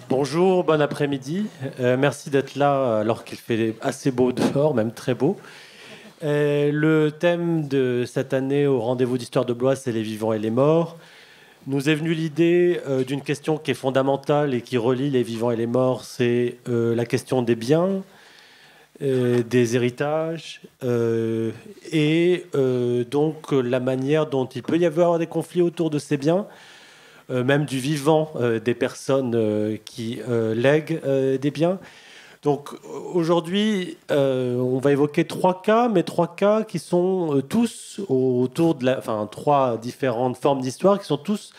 Bonjour, bon après-midi. Merci d'être là alors qu'il fait assez beau dehors, même très beau. Le thème de cette année au rendez-vous d'Histoire de Blois, c'est les vivants et les morts. Nous est venue l'idée d'une question qui est fondamentale et qui relie les vivants et les morts, c'est la question des biens, des héritages donc la manière dont il peut y avoir des conflits autour de ces biens. Même du vivant des personnes qui lèguent des biens. Donc aujourd'hui, on va évoquer trois cas, mais trois cas qui sont tous autour de trois différentes formes d'histoire qui sont tous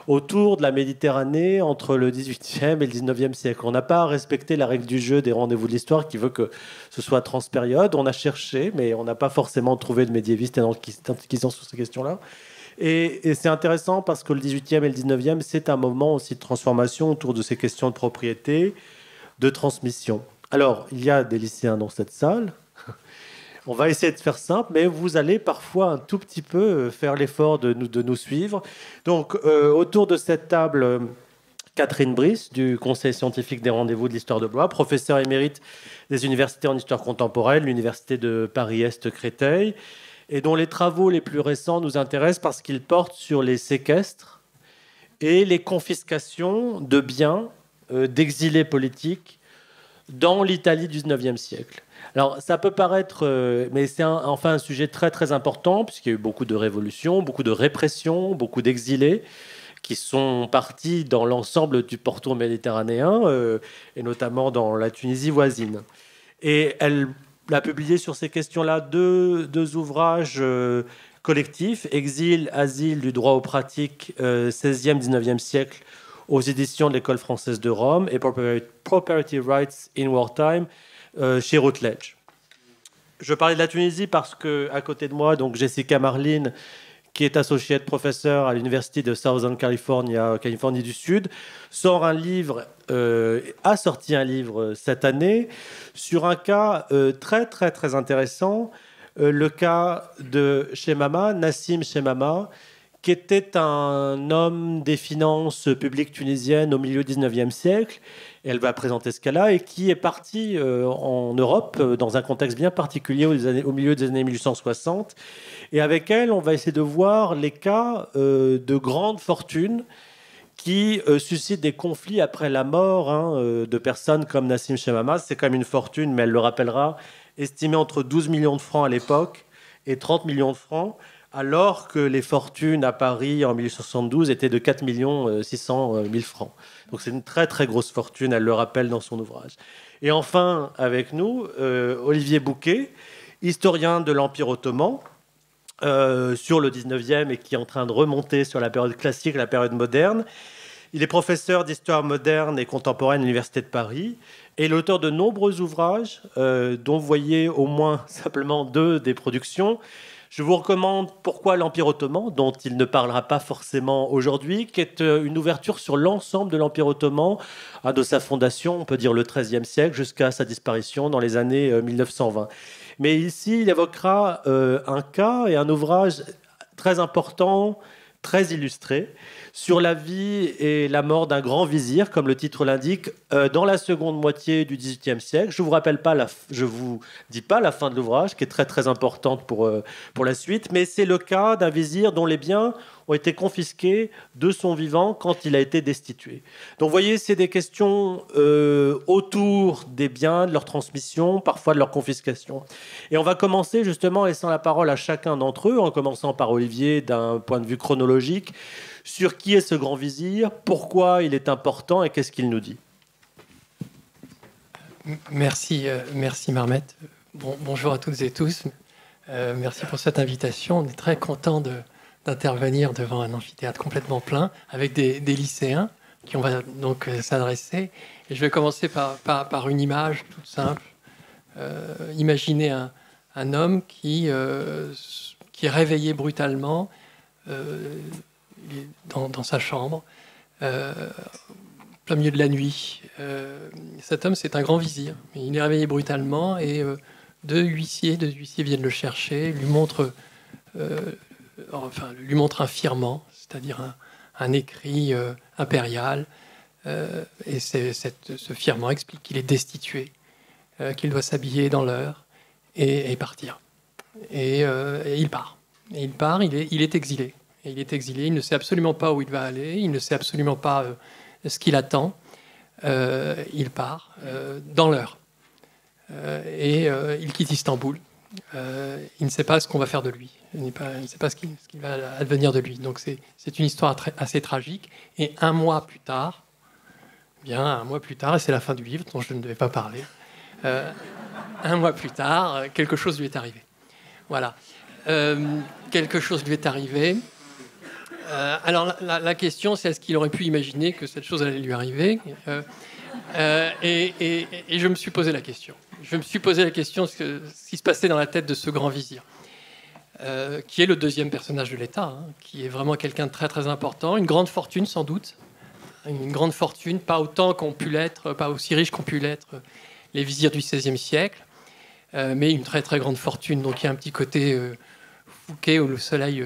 autour de la Méditerranée entre le XVIIIe et le XIXe siècle. On n'a pas respecté la règle du jeu des rendez-vous de l'histoire qui veut que ce soit transpériode. On a cherché, mais on n'a pas forcément trouvé de médiévistes qui sont sur ces questions-là. Et c'est intéressant parce que le 18e et le 19e, c'est un moment aussi de transformation autour de ces questions de propriété, de transmission. Alors, il y a des lycéens dans cette salle. On va essayer de faire simple, mais vous allez parfois un tout petit peu faire l'effort de nous suivre. Donc, autour de cette table, Catherine Brice, du Conseil scientifique des rendez-vous de l'Histoire de Blois, professeure émérite des universités en histoire contemporaine, l'Université de Paris-Est Créteil, et dont les travaux les plus récents nous intéressent parce qu'ils portent sur les séquestres et les confiscations de biens d'exilés politiques dans l'Italie du XIXe siècle. Alors, ça peut paraître... mais c'est enfin un sujet très, très important, puisqu'il y a eu beaucoup de révolutions, beaucoup de répressions, beaucoup d'exilés qui sont partis dans l'ensemble du pourtour méditerranéen, et notamment dans la Tunisie voisine. Et elle a publié sur ces questions-là deux ouvrages collectifs, Exil, Asile, du droit aux pratiques, 16e, 19e siècle, aux éditions de l'École française de Rome, et Property Rights in Wartime, chez Routledge. Je parlais de la Tunisie parce qu'à côté de moi, donc Jessica Marlin, qui est associée professeure à l'Université de Southern California, Californie du Sud, a sorti un livre cette année sur un cas très, très, très intéressant, le cas de Chemama, Nassim Chemama, qui était un homme des finances publiques tunisiennes au milieu du 19e siècle. Elle va présenter ce cas-là, et qui est parti en Europe dans un contexte bien particulier au milieu des années 1860. Et avec elle, on va essayer de voir les cas de grandes fortunes qui suscitent des conflits après la mort de personnes comme Nassim Chemama. C'est quand même une fortune, mais elle le rappellera, estimée entre 12 millions de francs à l'époque et 30 millions de francs, alors que les fortunes à Paris en 1872 étaient de 4 600 000 francs. Donc c'est une très très grosse fortune, elle le rappelle dans son ouvrage. Et enfin, avec nous, Olivier Bouquet, historien de l'Empire ottoman, sur le 19e et qui est en train de remonter sur la période classique, la période moderne. Il est professeur d'histoire moderne et contemporaine à l'Université de Paris et l'auteur de nombreux ouvrages, dont vous voyez au moins simplement 2 des productions. Je vous recommande Pourquoi l'Empire ottoman, dont il ne parlera pas forcément aujourd'hui, qui est une ouverture sur l'ensemble de l'Empire ottoman, de sa fondation, on peut dire le XIIIe siècle, jusqu'à sa disparition dans les années 1920. Mais ici, il évoquera un cas et un ouvrage très important, très illustré, sur la vie et la mort d'un grand vizir, comme le titre l'indique, dans la seconde moitié du XVIIIe siècle. Je ne vous dis pas la fin de l'ouvrage, qui est très très importante pour la suite, mais c'est le cas d'un vizir dont les biens ont été confisqués de son vivant quand il a été destitué. Donc vous voyez, c'est des questions autour des biens, de leur transmission, parfois de leur confiscation. Et on va commencer justement en laissant la parole à chacun d'entre eux, en commençant par Olivier d'un point de vue chronologique, sur qui est ce grand vizir, pourquoi il est important et qu'est-ce qu'il nous dit. Merci Marmette. Bonjour à toutes et tous. Merci pour cette invitation. On est très content d'intervenir devant un amphithéâtre complètement plein avec des lycéens qui on va donc s'adresser. Et je vais commencer par une image toute simple. Imaginez un homme qui est réveillé brutalement dans sa chambre, plein milieu de la nuit. Cet homme, c'est un grand vizir. Il est réveillé brutalement et deux huissiers viennent le chercher, lui montrent un firman, c'est-à-dire un écrit impérial Et ce firmament explique qu'il est destitué, qu'il doit s'habiller dans l'heure et partir. Et il part. Et il part, il est exilé. Et il est exilé, il ne sait absolument pas où il va aller, il ne sait absolument pas ce qu'il attend. Il part dans l'heure. Et il quitte Istanbul. Il ne sait pas ce qu'on va faire de lui. Il ne sait pas ce qui va advenir de lui. Donc c'est une histoire assez tragique. Et un mois plus tard, et c'est la fin du livre dont je ne devais pas parler, un mois plus tard, quelque chose lui est arrivé. Voilà. Quelque chose lui est arrivé. Alors la question, c'est est-ce qu'il aurait pu imaginer que cette chose allait lui arriver et je me suis posé la question. Je me suis posé la question de ce qui se passait dans la tête de ce grand vizir, qui est le deuxième personnage de l'État, qui est vraiment quelqu'un de très très important, une grande fortune sans doute, une grande fortune, pas autant qu'ont pu l'être, pas aussi riche qu'ont pu l'être les vizirs du XVIe siècle, mais une très très grande fortune. Donc il y a un petit côté Fouquet ou le soleil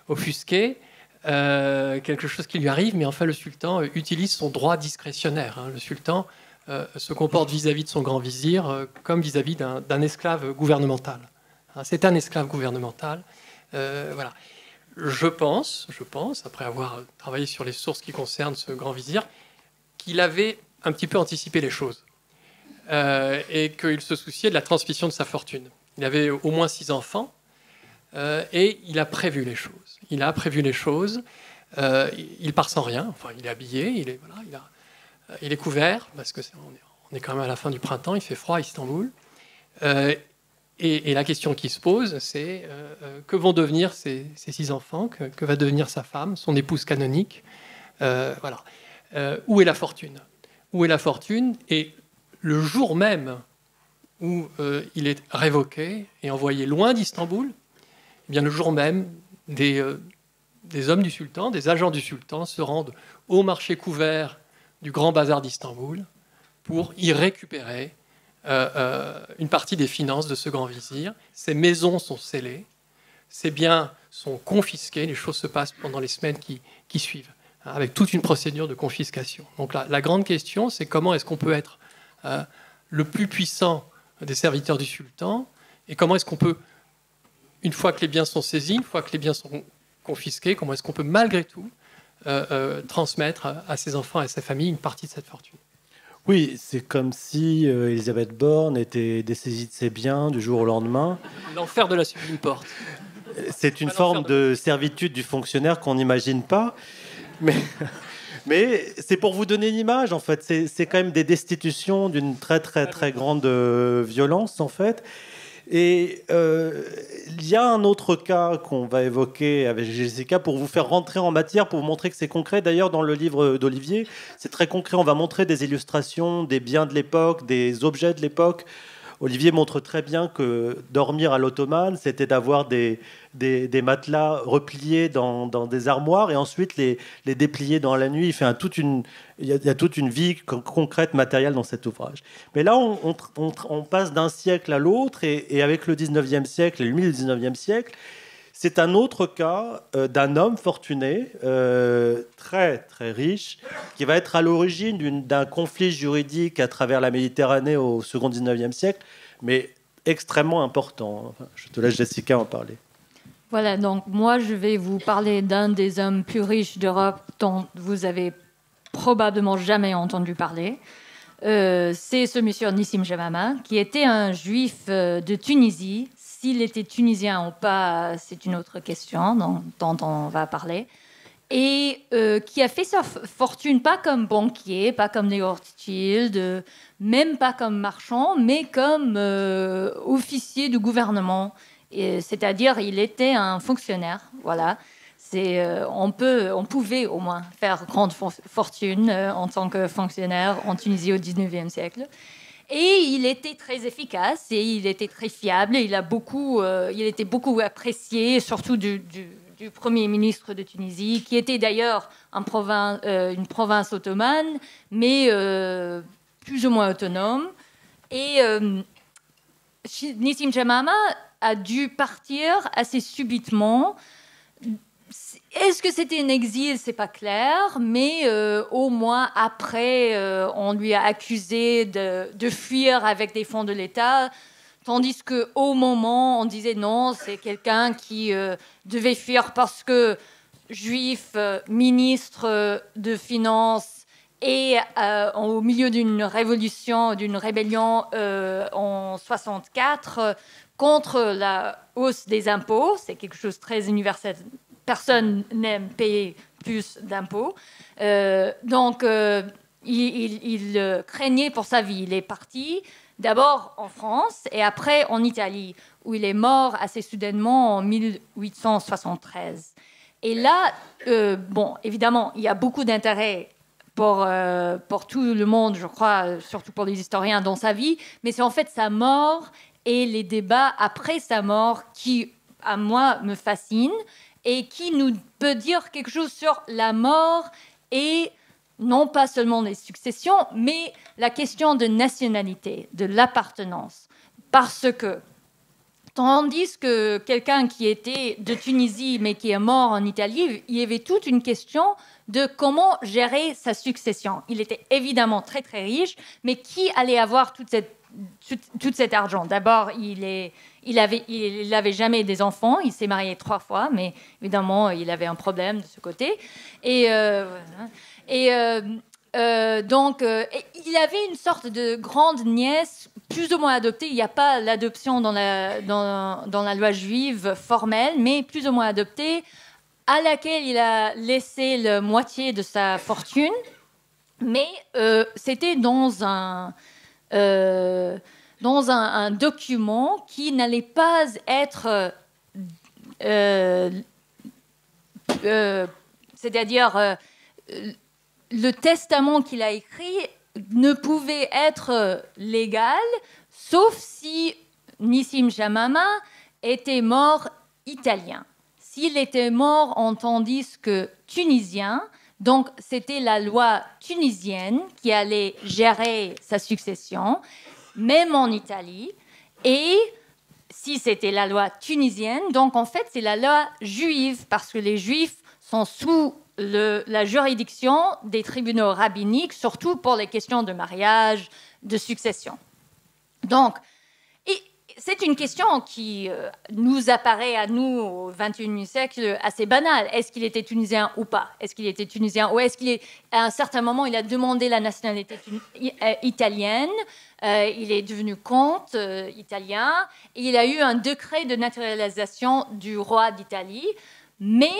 offusqué. Quelque chose qui lui arrive, mais enfin le sultan utilise son droit discrétionnaire. Le sultan se comporte vis-à-vis de son grand vizir comme vis-à-vis d'un esclave gouvernemental. C'est un esclave gouvernemental. Voilà. Je pense, après avoir travaillé sur les sources qui concernent ce grand vizir, qu'il avait un petit peu anticipé les choses et qu'il se souciait de la transmission de sa fortune. Il avait au moins 6 enfants. Et il a prévu les choses. Il part sans rien. Enfin, il est habillé, il est couvert parce que on est quand même à la fin du printemps. Il fait froid à Istanbul. Et la question qui se pose, c'est que vont devenir ces 6 enfants, que va devenir sa femme, son épouse canonique. Voilà. Où est la fortune ? Où est la fortune ? Et le jour même où il est révoqué et envoyé loin d'Istanbul, eh bien, le jour même, des hommes du sultan, des agents du sultan se rendent au marché couvert du Grand Bazar d'Istanbul pour y récupérer une partie des finances de ce grand vizir. Ses maisons sont scellées, ses biens sont confisqués, les choses se passent pendant les semaines qui suivent, avec toute une procédure de confiscation. Donc la grande question, c'est comment est-ce qu'on peut être le plus puissant des serviteurs du sultan, et comment est-ce qu'on peut, une fois que les biens sont saisis, une fois que les biens sont confisqués, comment est-ce qu'on peut malgré tout transmettre à ses enfants et à sa famille une partie de cette fortune. Oui, c'est comme si Elisabeth Borne était dessaisie de ses biens du jour au lendemain. L'enfer de la sublime porte. C'est une forme de servitude du fonctionnaire qu'on n'imagine pas. Mais c'est pour vous donner une image, en fait. C'est quand même des destitutions d'une très, très, très grande violence, en fait. Et il y a un autre cas qu'on va évoquer avec Jessica pour vous faire rentrer en matière, pour vous montrer que c'est concret. D'ailleurs, dans le livre d'Olivier, c'est très concret. On va montrer des illustrations, des biens de l'époque, des objets de l'époque. Olivier montre très bien que dormir à l'ottomane, c'était d'avoir des matelas repliés dans des armoires et ensuite les déplier dans la nuit. Il y a toute une vie concrète, matérielle dans cet ouvrage. Mais là, on passe d'un siècle à l'autre et avec le 19e siècle et le milieu du 19e siècle, c'est un autre cas d'un homme fortuné, très, très riche, qui va être à l'origine d'un conflit juridique à travers la Méditerranée au second 19e siècle, mais extrêmement important. Enfin, je te laisse, Jessica, en parler. Voilà, donc moi, je vais vous parler d'un des hommes plus riches d'Europe dont vous avez probablement jamais entendu parler. C'est ce monsieur Nissim Jemama, qui était un juif de Tunisie. S'il était tunisien ou pas, c'est une autre question dont on va parler. Et qui a fait sa fortune pas comme banquier, pas comme des Rothschild, même pas comme marchand, mais comme officier du gouvernement. C'est-à-dire, il était un fonctionnaire. Voilà. On pouvait au moins faire grande fortune en tant que fonctionnaire en Tunisie au 19e siècle. Et il était très efficace et il était très fiable. Et il était beaucoup apprécié, surtout du Premier ministre de Tunisie, qui était d'ailleurs une province ottomane, mais plus ou moins autonome. Et Nissim Jemama a dû partir assez subitement est-ce que c'était un exil? C'est pas clair, mais au moins après, on lui a accusé de fuir avec des fonds de l'État, tandis qu'au moment, on disait non, c'est quelqu'un qui devait fuir parce que juif, ministre de Finances, et au milieu d'une révolution, d'une rébellion en 64 contre la hausse des impôts. C'est quelque chose de très universel. Personne n'aime payer plus d'impôts. Donc, il craignait pour sa vie. Il est parti d'abord en France et après en Italie, où il est mort assez soudainement en 1873. Et là, bon, évidemment, il y a beaucoup d'intérêt pour tout le monde, je crois, surtout pour les historiens, dans sa vie, mais c'est en fait sa mort et les débats après sa mort qui, à moi, me fascinent et qui nous peut dire quelque chose sur la mort et non pas seulement les successions, mais la question de nationalité, de l'appartenance. Parce que, tandis que quelqu'un qui était de Tunisie, mais qui est mort en Italie, il y avait toute une question de comment gérer sa succession. Il était évidemment très, très riche, mais qui allait avoir tout cet argent? D'abord, il n'avait jamais des enfants, il s'est marié 3 fois, mais évidemment, il avait un problème de ce côté. Donc, il avait une sorte de grande nièce, plus ou moins adoptée. Il n'y a pas l'adoption dans la loi juive formelle, mais plus ou moins adoptée, à laquelle il a laissé la moitié de sa fortune. Mais c'était dans un document qui n'allait pas être... c'est-à-dire... le testament qu'il a écrit ne pouvait être légal, sauf si Nissim Jamama était mort italien. S'il était mort en tandis que tunisien, donc c'était la loi tunisienne qui allait gérer sa succession, même en Italie. Et si c'était la loi tunisienne, donc en fait c'est la loi juive, parce que les juifs sont sous la juridiction des tribunaux rabbiniques, surtout pour les questions de mariage, de succession. Donc, c'est une question qui nous apparaît à nous au XXIe siècle assez banale. Est-ce qu'il était tunisien ou pas? Est-ce qu'il était tunisien ou est-ce qu'à un certain moment, il a demandé la nationalité italienne? Il est devenu comte italien et il a eu un décret de naturalisation du roi d'Italie, mais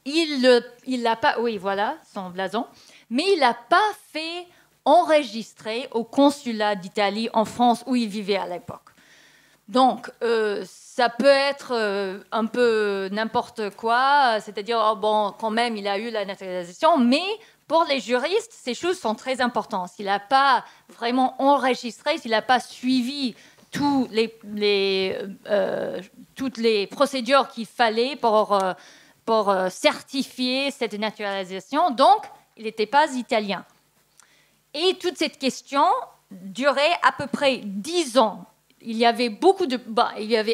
il l'a pas, oui, voilà, son blason, mais il n'a pas fait enregistrer au consulat d'Italie en France où il vivait à l'époque. Donc, ça peut être un peu n'importe quoi, c'est-à-dire, oh, bon, quand même, il a eu la naturalisation, mais pour les juristes, ces choses sont très importantes. S'il n'a pas vraiment enregistré, s'il n'a pas suivi toutes les procédures qu'il fallait pour certifier cette naturalisation, donc il n'était pas italien. Et toute cette question durait à peu près 10 ans. Il y avait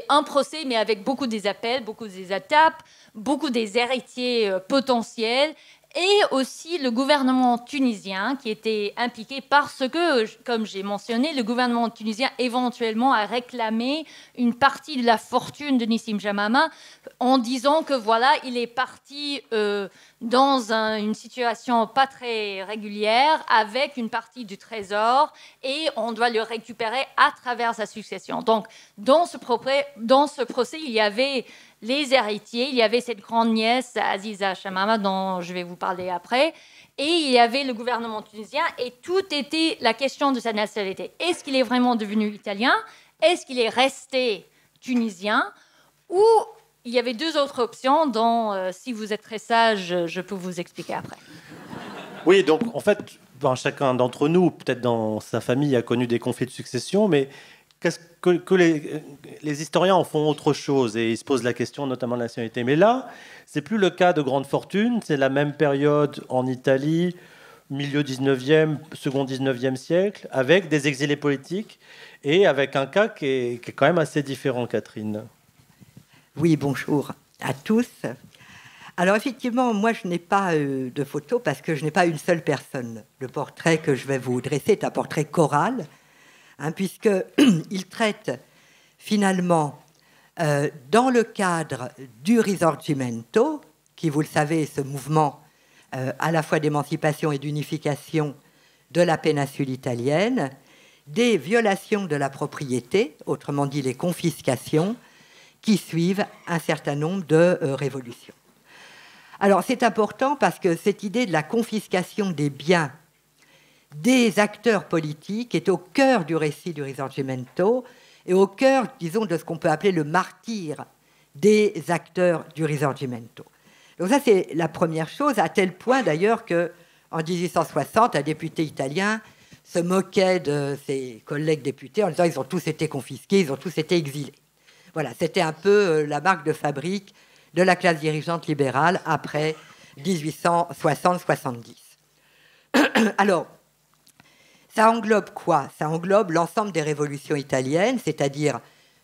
un procès, mais avec beaucoup des appels, beaucoup des étapes, beaucoup des héritiers potentiels, et aussi le gouvernement tunisien qui était impliqué parce que, comme j'ai mentionné, le gouvernement tunisien éventuellement a réclamé une partie de la fortune de Nissim Jamama en disant que voilà, il est parti dans une situation pas très régulière avec une partie du trésor et on doit le récupérer à travers sa succession. Donc, dans ce procès, il y avait les héritiers, il y avait cette grande nièce, Aziza Jamama, dont je vais vous parler après, et il y avait le gouvernement tunisien, et tout était la question de sa nationalité. Est-ce qu'il est vraiment devenu italien? Est-ce qu'il est resté tunisien? Ou il y avait 2 autres options dont, si vous êtes très sage, je peux vous expliquer après. Oui, donc en fait, chacun d'entre nous, peut-être dans sa famille, a connu des conflits de succession, mais qu'est-ce que les historiens en font autre chose et ils se posent la question notamment de la nationalité. Mais là, c'est plus le cas de grande fortune, c'est la même période en Italie, milieu 19e, second 19e siècle, avec des exilés politiques et avec un cas qui est quand même assez différent, Catherine. Oui, bonjour à tous. Alors effectivement, moi je n'ai pas de photo parce que je n'ai pas une seule personne. Le portrait que je vais vous dresser est un portrait choral, puisqu'il traite finalement, dans le cadre du Risorgimento, qui, vous le savez, est ce mouvement à la fois d'émancipation et d'unification de la péninsule italienne, des violations de la propriété, autrement dit les confiscations, qui suivent un certain nombre de révolutions. Alors c'est important parce que cette idée de la confiscation des biens des acteurs politiques est au cœur du récit du Risorgimento et au cœur, disons, de ce qu'on peut appeler le martyre des acteurs du Risorgimento. Donc ça, c'est la première chose, à tel point d'ailleurs qu'en 1860, un député italien se moquait de ses collègues députés en disant qu'ils ont tous été confisqués, ils ont tous été exilés. Voilà, c'était un peu la marque de fabrique de la classe dirigeante libérale après 1860-70. Alors, ça englobe quoi? Ça englobe l'ensemble des révolutions italiennes, c'est-à-dire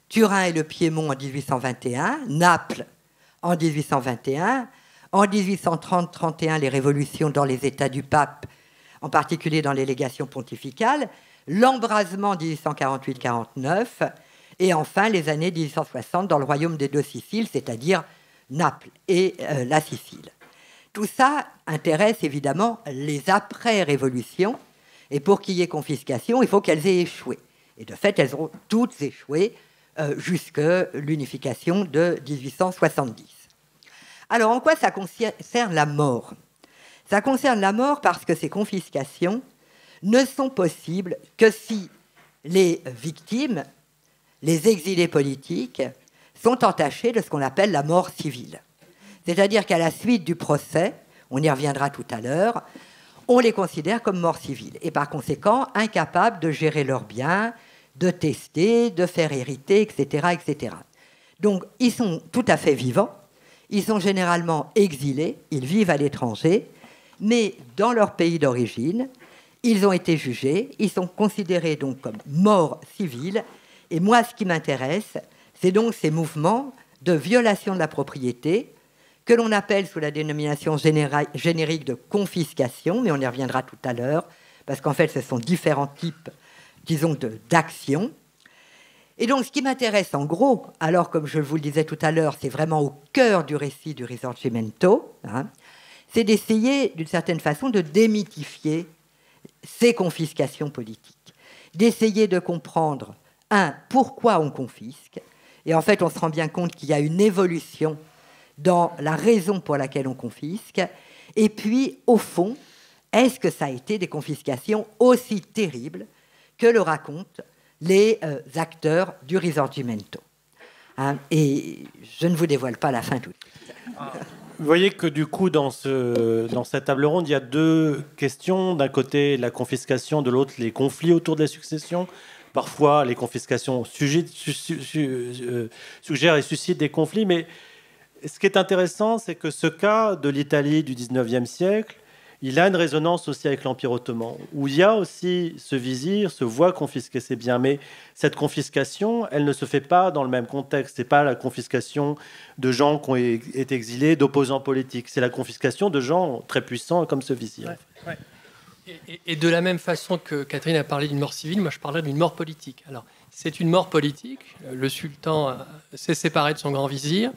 Turin et le Piémont en 1821, Naples en 1821, en 1830-31 les révolutions dans les États du pape, en particulier dans les légations pontificales, l'embrasement 1848-49, et enfin les années 1860 dans le royaume des deux Siciles, c'est-à-dire Naples et la Sicile. Tout ça intéresse évidemment les après-révolutions, et pour qu'il y ait confiscation, il faut qu'elles aient échoué. Et de fait, elles ont toutes échoué jusqu'à l'unification de 1870. Alors, en quoi ça concerne la mort? Ça concerne la mort parce que ces confiscations ne sont possibles que si les victimes, les exilés politiques, sont entachés de ce qu'on appelle la mort civile. C'est-à-dire qu'à la suite du procès, on y reviendra tout à l'heure, on les considère comme morts civiles et par conséquent incapables de gérer leurs biens, de tester, de faire hériter, etc., etc. Donc, ils sont tout à fait vivants, ils sont généralement exilés, ils vivent à l'étranger, mais dans leur pays d'origine, ils ont été jugés, ils sont considérés donc comme morts civils, et moi, ce qui m'intéresse, c'est donc ces mouvements de violation de la propriété, que l'on appelle sous la dénomination générique de confiscation, mais on y reviendra tout à l'heure, parce qu'en fait, ce sont différents types, disons, d'actions. Et donc, ce qui m'intéresse en gros, alors comme je vous le disais tout à l'heure, c'est vraiment au cœur du récit du Risorgimento, c'est d'essayer, d'une certaine façon, de démythifier ces confiscations politiques, d'essayer de comprendre, pourquoi on confisque, et en fait, on se rend bien compte qu'il y a une évolution dans la raison pour laquelle on confisque, et puis, au fond, est-ce que ça a été des confiscations aussi terribles que le racontent les acteurs du Risorgimento? Et je ne vous dévoile pas la fin tout de suite. Vous voyez que du coup, dans cette table ronde, il y a deux questions. D'un côté, la confiscation, de l'autre, les conflits autour de la succession. Parfois, les confiscations suggèrent et suscitent des conflits, mais ce qui est intéressant, c'est que ce cas de l'Italie du 19e siècle, il a une résonance aussi avec l'Empire ottoman, où il y a aussi ce vizir, se voit confisquer ses biens. Mais cette confiscation, elle ne se fait pas dans le même contexte. Ce n'est pas la confiscation de gens qui ont été exilés, d'opposants politiques. C'est la confiscation de gens très puissants comme ce vizir. Ouais. Et de la même façon que Catherine a parlé d'une mort civile, moi je parlerai d'une mort politique. Alors, c'est une mort politique. Le sultan s'est séparé de son grand vizir,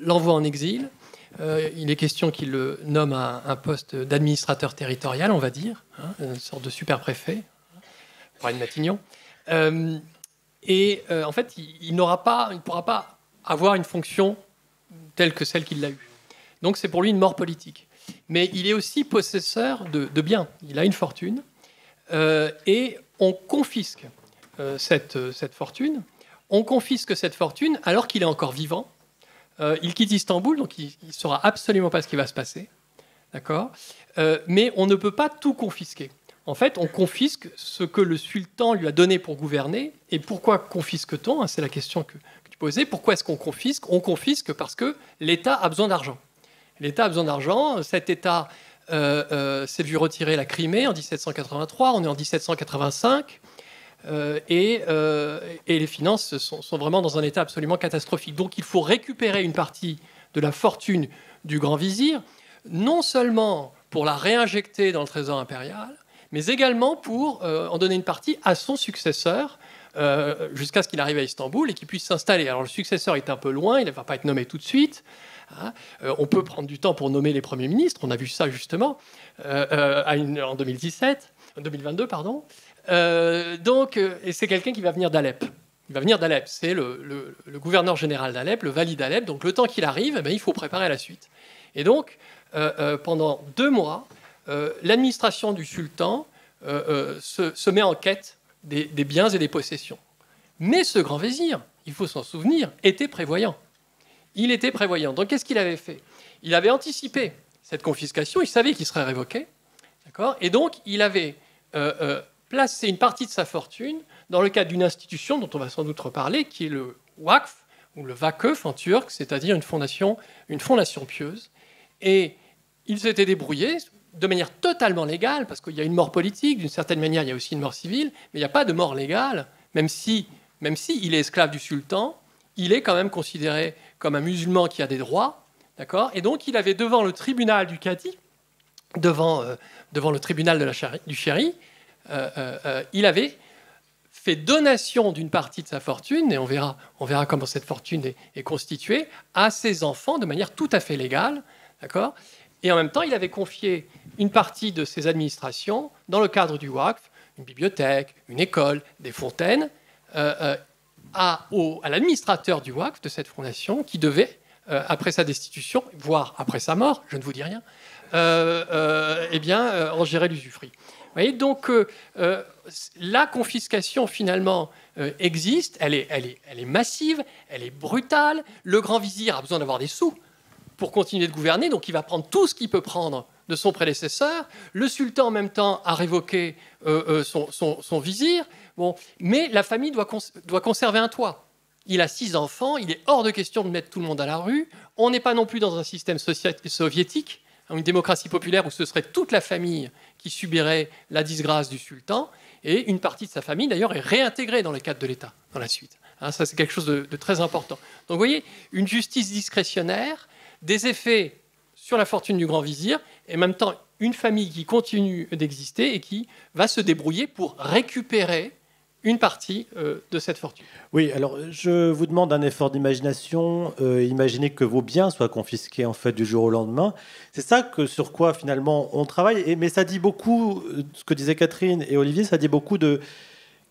l'envoie en exil. Il est question qu'il le nomme à un poste d'administrateur territorial, on va dire, une sorte de super-préfet, pour une Matignon. En fait, il ne pourra pas avoir une fonction telle que celle qu'il a eue. Donc c'est pour lui une mort politique. Mais il est aussi possesseur de biens. Il a une fortune et on confisque cette fortune. On confisque cette fortune alors qu'il est encore vivant. Il quitte Istanbul, donc il ne saura absolument pas ce qui va se passer. D'accord ? Mais on ne peut pas tout confisquer. En fait, on confisque ce que le sultan lui a donné pour gouverner. Et pourquoi confisque-t-on ? C'est la question que tu posais. Pourquoi est-ce qu'on confisque ? On confisque parce que l'État a besoin d'argent. L'État a besoin d'argent. Cet État s'est vu retirer la Crimée en 1783. On est en 1785. Et les finances sont vraiment dans un état absolument catastrophique. Donc il faut récupérer une partie de la fortune du grand vizir, non seulement pour la réinjecter dans le trésor impérial, mais également pour en donner une partie à son successeur, jusqu'à ce qu'il arrive à Istanbul et qu'il puisse s'installer. Alors le successeur est un peu loin, il ne va pas être nommé tout de suite. On peut prendre du temps pour nommer les premiers ministres, on a vu ça justement en 2022, pardon. Et c'est quelqu'un qui va venir d'Alep. Il va venir d'Alep, c'est le gouverneur général d'Alep, le vali d'Alep. Donc le temps qu'il arrive, il faut préparer la suite. Et donc, pendant 2 mois, l'administration du sultan se met en quête des biens et des possessions. Mais ce grand vizir, il faut s'en souvenir, était prévoyant. Il était prévoyant. Donc qu'est-ce qu'il avait fait? Il avait anticipé cette confiscation, il savait qu'il serait révoqué, d'accord? Et donc il avait placé une partie de sa fortune dans le cadre d'une institution dont on va sans doute reparler, qui est le Wakf, ou le Vakıf en turc, c'est-à-dire une fondation pieuse. Et il s'était débrouillé de manière totalement légale, parce qu'il y a une mort politique, d'une certaine manière il y a aussi une mort civile, mais il n'y a pas de mort légale, même si il est esclave du sultan, il est quand même considéré comme un musulman qui a des droits, d'accord? Et donc il avait devant le tribunal du Cadi, devant le tribunal du Chéri, il avait fait donation d'une partie de sa fortune, et on verra comment cette fortune est constituée, à ses enfants de manière tout à fait légale, d'accord? Et en même temps, il avait confié une partie de ses administrations dans le cadre du Wakf, une bibliothèque, une école, des fontaines, à l'administrateur du Wakf de cette fondation qui devait, après sa destitution, voire après sa mort, je ne vous dis rien, en gérer l'usufruit. Vous voyez, donc la confiscation finalement existe, elle est massive, elle est brutale. Le grand vizir a besoin d'avoir des sous pour continuer de gouverner, donc il va prendre tout ce qu'il peut prendre de son prédécesseur. Le sultan, en même temps, a révoqué son vizir. Bon, mais la famille doit conserver un toit. Il a 6 enfants, il est hors de question de mettre tout le monde à la rue. On n'est pas non plus dans un système soviétique, une démocratie populaire où ce serait toute la famille qui subirait la disgrâce du sultan. Et une partie de sa famille, d'ailleurs, est réintégrée dans le cadre de l'État, dans la suite. Ça, c'est quelque chose de très important. Donc, vous voyez, une justice discrétionnaire, des effets sur la fortune du grand vizir, et en même temps une famille qui continue d'exister et qui va se débrouiller pour récupérer une partie de cette fortune. Oui, alors je vous demande un effort d'imagination. Imaginez que vos biens soient confisqués en fait du jour au lendemain. C'est ça sur quoi finalement on travaille. Mais ça dit beaucoup, ce que disaient Catherine et Olivier, ça dit beaucoup de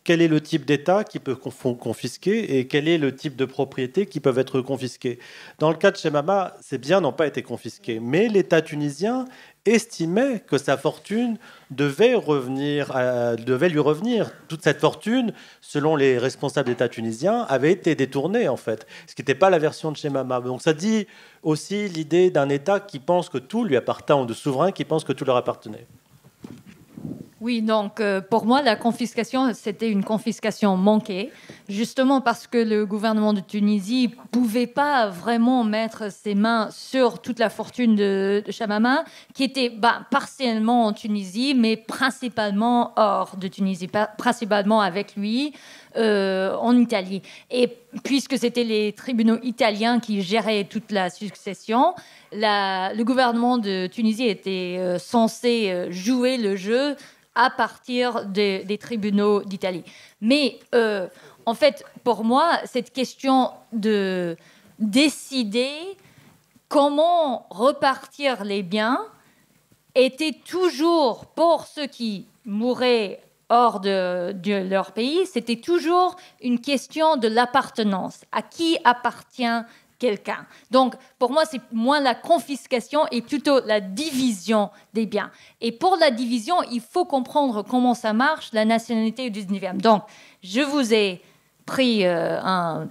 quel est le type d'État qui peut confisquer et quel est le type de propriété qui peuvent être confisquées. Dans le cas de Chemama, ces biens n'ont pas été confisqués, mais l'État tunisien estimait que sa fortune devait lui revenir. Toute cette fortune, selon les responsables d'État tunisiens, avait été détournée en fait, ce qui n'était pas la version de Chemama. Donc ça dit aussi l'idée d'un État qui pense que tout lui appartient, ou de souverains qui pensent que tout leur appartenait. Oui, donc pour moi, la confiscation, c'était une confiscation manquée, justement parce que le gouvernement de Tunisie ne pouvait pas vraiment mettre ses mains sur toute la fortune de Chemama, qui était partiellement en Tunisie, mais principalement hors de Tunisie, principalement avec lui en Italie. Et puisque c'était les tribunaux italiens qui géraient toute la succession, le gouvernement de Tunisie était censé jouer le jeu à partir des tribunaux d'Italie. Mais en fait, pour moi, cette question de décider comment repartir les biens était toujours, pour ceux qui mouraient hors de leur pays, c'était toujours une question de l'appartenance. À qui appartient quelqu'un. Donc, pour moi, c'est moins la confiscation et plutôt la division des biens. Et pour la division, il faut comprendre comment ça marche, la nationalité du 19e. Donc, je vous ai pris un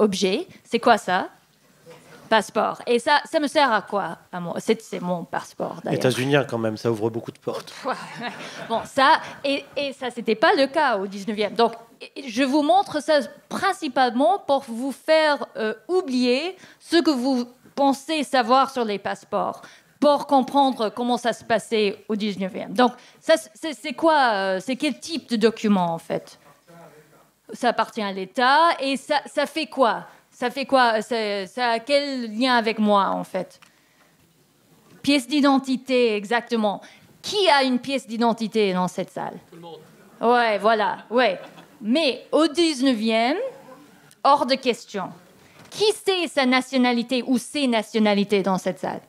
objet. C'est quoi ça? Passeport. Et ça me sert à quoi? À moi. C'est mon passeport, d'ailleurs. États-unien, quand même, ça ouvre beaucoup de portes. Bon, ça, et ça, c'était pas le cas au 19e. Donc, je vous montre ça principalement pour vous faire oublier ce que vous pensez savoir sur les passeports, pour comprendre comment ça se passait au 19e. Donc, ça, c'est quoi? C'est quel type de document, en fait? Ça appartient à l'État. Et ça fait quoi? ça fait quoi? Ça a quel lien avec moi, en fait? Pièce d'identité, exactement. Qui a une pièce d'identité dans cette salle? Tout le monde. Ouais, voilà, ouais. Mais au 19e, hors de question. Qui sait sa nationalité ou ses nationalités dans cette salle?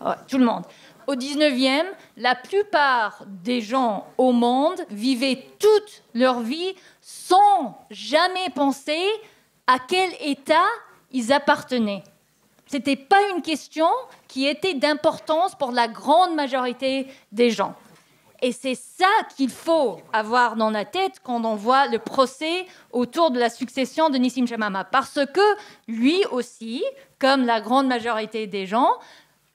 Ouais, tout le monde. Au 19e, la plupart des gens au monde vivaient toute leur vie sans jamais penser à quel État ils appartenaient. Ce n'était pas une question qui était d'importance pour la grande majorité des gens. Et c'est ça qu'il faut avoir dans la tête quand on voit le procès autour de la succession de Nissim Shamama. Parce que lui aussi, comme la grande majorité des gens,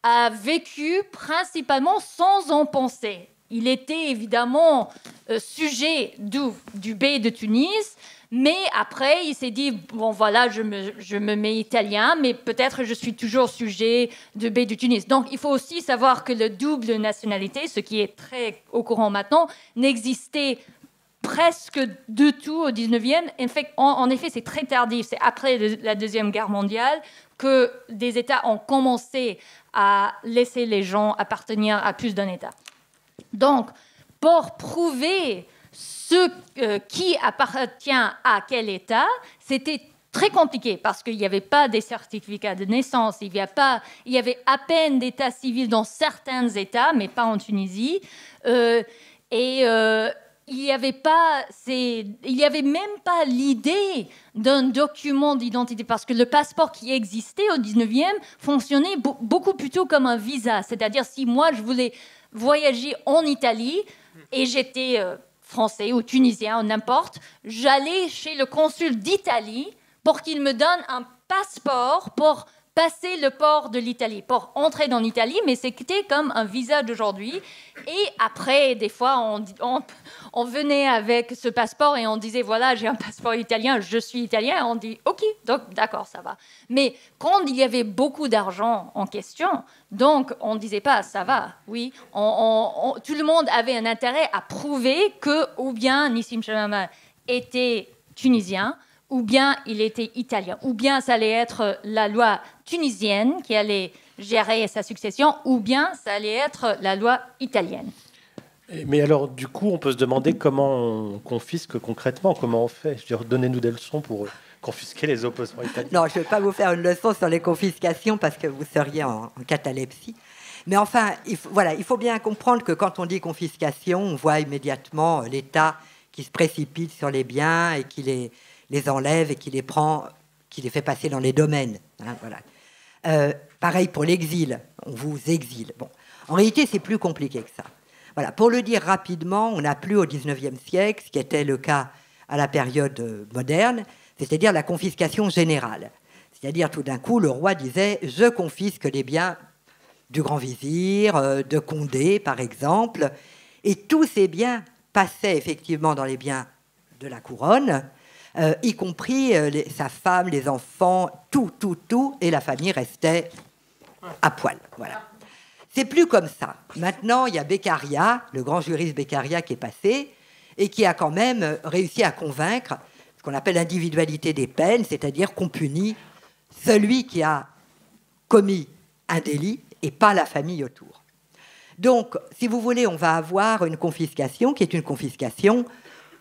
a vécu principalement sans en penser. Il était évidemment sujet du bey de Tunis, mais après, il s'est dit, bon voilà, je me mets italien, mais peut-être je suis toujours sujet de bey de Tunis. Donc, il faut aussi savoir que le double nationalité, ce qui est très au courant maintenant, n'existait presque du tout au 19e. En effet, c'est très tardif. C'est après la Deuxième Guerre mondiale que des États ont commencé à laisser les gens appartenir à plus d'un État. Donc, pour prouver qui appartient à quel État, c'était très compliqué parce qu'il n'y avait pas des certificats de naissance, il y avait à peine d'état civil dans certains États, mais pas en Tunisie. Il n'y avait même pas l'idée d'un document d'identité parce que le passeport qui existait au 19e fonctionnait beaucoup plutôt comme un visa. C'est-à-dire, si moi, je voulais voyager en Italie et j'étais français ou tunisien ou n'importe, j'allais chez le consul d'Italie pour qu'il me donne un passeport pour passer le port de l'Italie, pour entrer dans l'Italie, mais c'était comme un visa d'aujourd'hui. Et après, des fois, on venait avec ce passeport et on disait, voilà, j'ai un passeport italien, je suis italien. Et on dit, OK, donc d'accord, ça va. Mais quand il y avait beaucoup d'argent en question, donc on ne disait pas, ça va, oui. Tout le monde avait un intérêt à prouver que, ou bien Nissim Shamama était tunisien, ou bien il était italien, ou bien ça allait être la loi tunisienne qui allait gérer sa succession, ou bien ça allait être la loi italienne. Mais alors, du coup, on peut se demander comment on confisque concrètement, comment on fait. Je veux dire, donnez-nous des leçons pour confisquer les opposants italiens. Non, je ne vais pas vous faire une leçon sur les confiscations parce que vous seriez en catalepsie. Mais enfin, il faut bien comprendre que quand on dit confiscation, on voit immédiatement l'État qui se précipite sur les biens et qui les enlève et qui les prend, qui les fait passer dans les domaines. Hein, voilà. Pareil pour l'exil, on vous exile. Bon. En réalité, c'est plus compliqué que ça. Voilà. Pour le dire rapidement, on n'a plus au XIXe siècle, ce qui était le cas à la période moderne, c'est-à-dire la confiscation générale. C'est-à-dire tout d'un coup, le roi disait « je confisque les biens du grand vizir, de Condé, par exemple », et tous ces biens passaient effectivement dans les biens de la couronne, y compris sa femme, les enfants, tout, et la famille restait à poil. Voilà. C'est plus comme ça. Maintenant, il y a Beccaria, le grand juriste Beccaria qui est passé, et qui a quand même réussi à convaincre ce qu'on appelle l'individualité des peines, c'est-à-dire qu'on punit celui qui a commis un délit et pas la famille autour. Donc, si vous voulez, on va avoir une confiscation qui est une confiscation,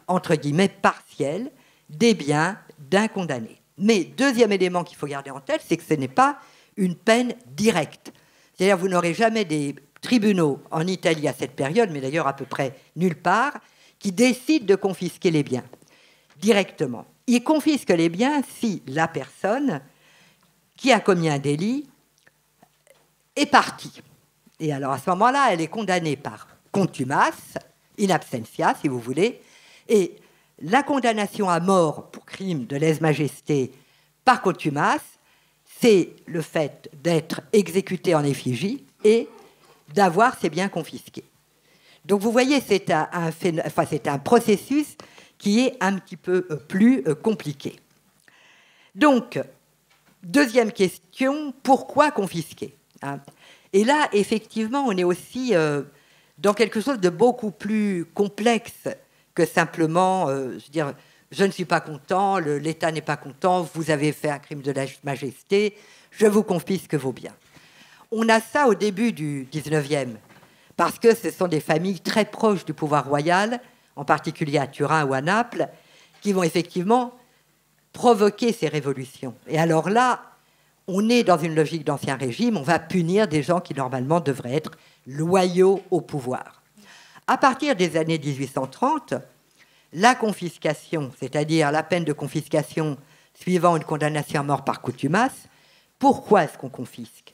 entre guillemets, partielle, des biens d'un condamné. Mais deuxième élément qu'il faut garder en tête, c'est que ce n'est pas une peine directe. C'est-à-dire vous n'aurez jamais des tribunaux en Italie à cette période, mais d'ailleurs à peu près nulle part, qui décident de confisquer les biens directement. Ils confisquent les biens si la personne qui a commis un délit est partie. Et alors à ce moment-là, elle est condamnée par contumace, in absentia si vous voulez, et la condamnation à mort pour crime de lèse-majesté par contumace, c'est le fait d'être exécuté en effigie et d'avoir ses biens confisqués. Donc vous voyez, c'est un processus qui est un petit peu plus compliqué. Donc, deuxième question, pourquoi confisquer, hein ? Et là, effectivement, on est aussi dans quelque chose de beaucoup plus complexe que simplement je ne suis pas content, l'État n'est pas content, vous avez fait un crime de lèse-majesté, je vous confisque vos biens. On a ça au début du 19e, parce que ce sont des familles très proches du pouvoir royal, en particulier à Turin ou à Naples, qui vont effectivement provoquer ces révolutions. Et alors là, on est dans une logique d'Ancien Régime, on va punir des gens qui normalement devraient être loyaux au pouvoir. À partir des années 1830, la confiscation, c'est-à-dire la peine de confiscation suivant une condamnation à mort par contumace, pourquoi est-ce qu'on confisque ?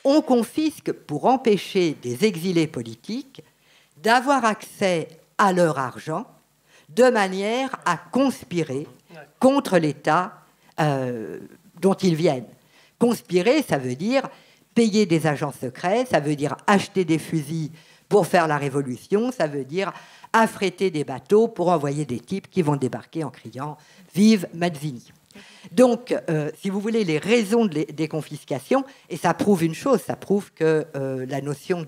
On confisque pour empêcher des exilés politiques d'avoir accès à leur argent de manière à conspirer contre l'État dont ils viennent. Conspirer, ça veut dire payer des agents secrets, ça veut dire acheter des fusils pour faire la révolution, ça veut dire affréter des bateaux pour envoyer des types qui vont débarquer en criant « Vive Mazzini !» Donc, si vous voulez, les raisons des confiscations, et ça prouve une chose, ça prouve que la notion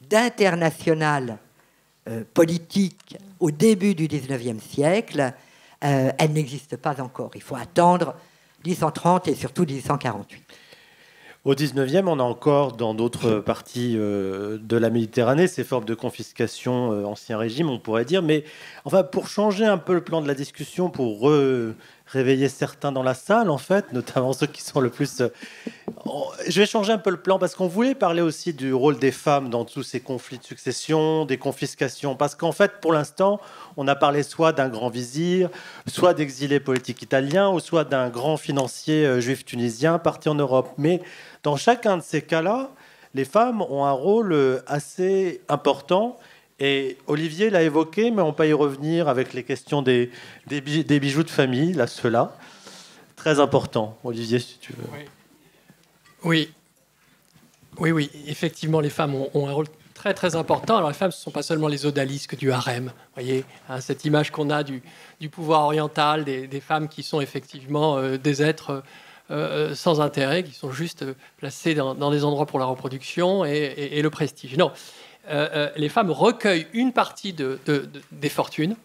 d'international politique au début du 19e siècle, elle n'existe pas encore. Il faut attendre 1830 et surtout 1848. Au 19e, on a encore dans d'autres parties de la Méditerranée ces formes de confiscation ancien régime, on pourrait dire. Mais enfin, pour changer un peu le plan de la discussion, pour réveiller certains dans la salle, en fait, notamment ceux qui sont le plus... Je vais changer un peu le plan parce qu'on voulait parler aussi du rôle des femmes dans tous ces conflits de succession, des confiscations. Parce qu'en fait, pour l'instant, on a parlé soit d'un grand vizir, soit d'exilés politiques italiens, ou soit d'un grand financier juif tunisien parti en Europe. Mais dans chacun de ces cas-là, les femmes ont un rôle assez important. Et Olivier l'a évoqué, mais on peut y revenir avec les questions des bijoux de famille, là, ceux-là. Très important. Olivier, si tu veux. Oui, effectivement, les femmes ont un rôle très, très important. Alors, les femmes, ce ne sont pas seulement les odalisques du harem. Vous voyez, hein, cette image qu'on a du pouvoir oriental, des femmes qui sont effectivement des êtres sans intérêt, qui sont juste placées dans des endroits pour la reproduction et le prestige. Non, les femmes recueillent une partie des fortunes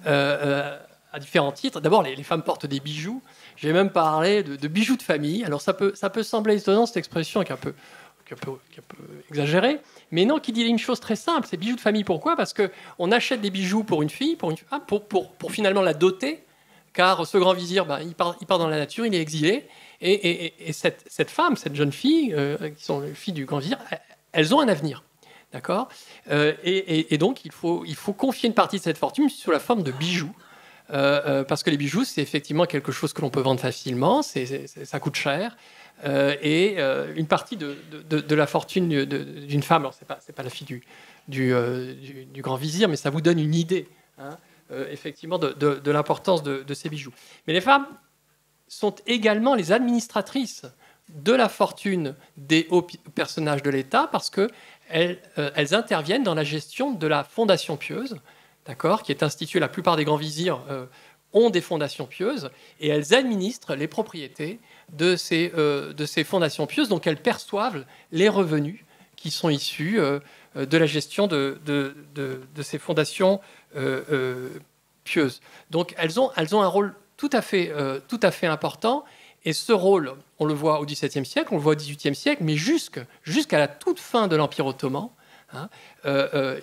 à différents titres. D'abord, les femmes portent des bijoux. J'ai même parlé de bijoux de famille. Alors, ça peut sembler étonnant, cette expression qui est un peu exagérée. Mais non, qui dit une chose très simple. C'est bijoux de famille. Pourquoi ? Parce qu'on achète des bijoux pour une fille, pour une femme, pour finalement la doter. Car ce grand vizir, il part dans la nature, il est exilé. Et cette femme, cette jeune fille, qui sont les filles du grand vizir, elles ont un avenir. D'accord ? Et donc, il faut confier une partie de cette fortune sous la forme de bijoux. Parce que les bijoux, c'est effectivement quelque chose que l'on peut vendre facilement, ça coûte cher. Et une partie de la fortune d'une femme, alors c'est pas la fille du grand vizir, mais ça vous donne une idée, hein, effectivement, de l'importance de ces bijoux. Mais les femmes sont également les administratrices de la fortune des hauts personnages de l'État, parce qu'elles interviennent dans la gestion de la fondation pieuse, d'accord, qui est instituée. La plupart des grands vizirs ont des fondations pieuses, et elles administrent les propriétés de ces fondations pieuses, donc elles perçoivent les revenus qui sont issus de la gestion de ces fondations pieuses. Donc elles ont un rôle tout à fait important, et ce rôle, on le voit au XVIIe siècle, on le voit au XVIIIe siècle, mais jusqu'à la toute fin de l'Empire ottoman, hein,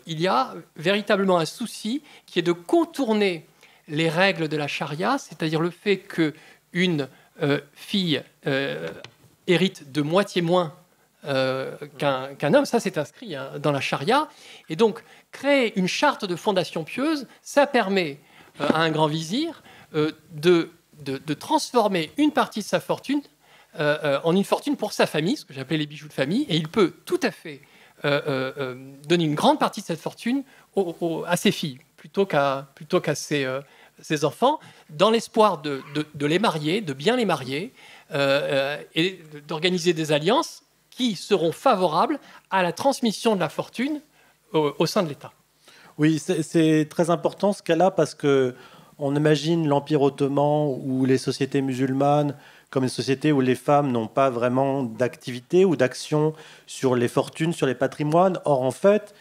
il y a véritablement un souci qui est de contourner les règles de la charia, c'est-à-dire le fait qu'une fille hérite de moitié moins qu'un homme. Ça, c'est inscrit, hein, dans la charia. Et donc, créer une charte de fondation pieuse, ça permet à un grand vizir de transformer une partie de sa fortune en une fortune pour sa famille, ce que j'appelais les bijoux de famille, et il peut tout à fait donner une grande partie de cette fortune à ses filles, plutôt qu'à ses enfants, dans l'espoir de les marier, de bien les marier, et d'organiser des alliances qui seront favorables à la transmission de la fortune au sein de l'État. Oui, c'est très important ce cas-là, parce qu'on imagine l'Empire ottoman ou les sociétés musulmanes comme une société où les femmes n'ont pas vraiment d'activité ou d'action sur les fortunes, sur les patrimoines. Or, en fait,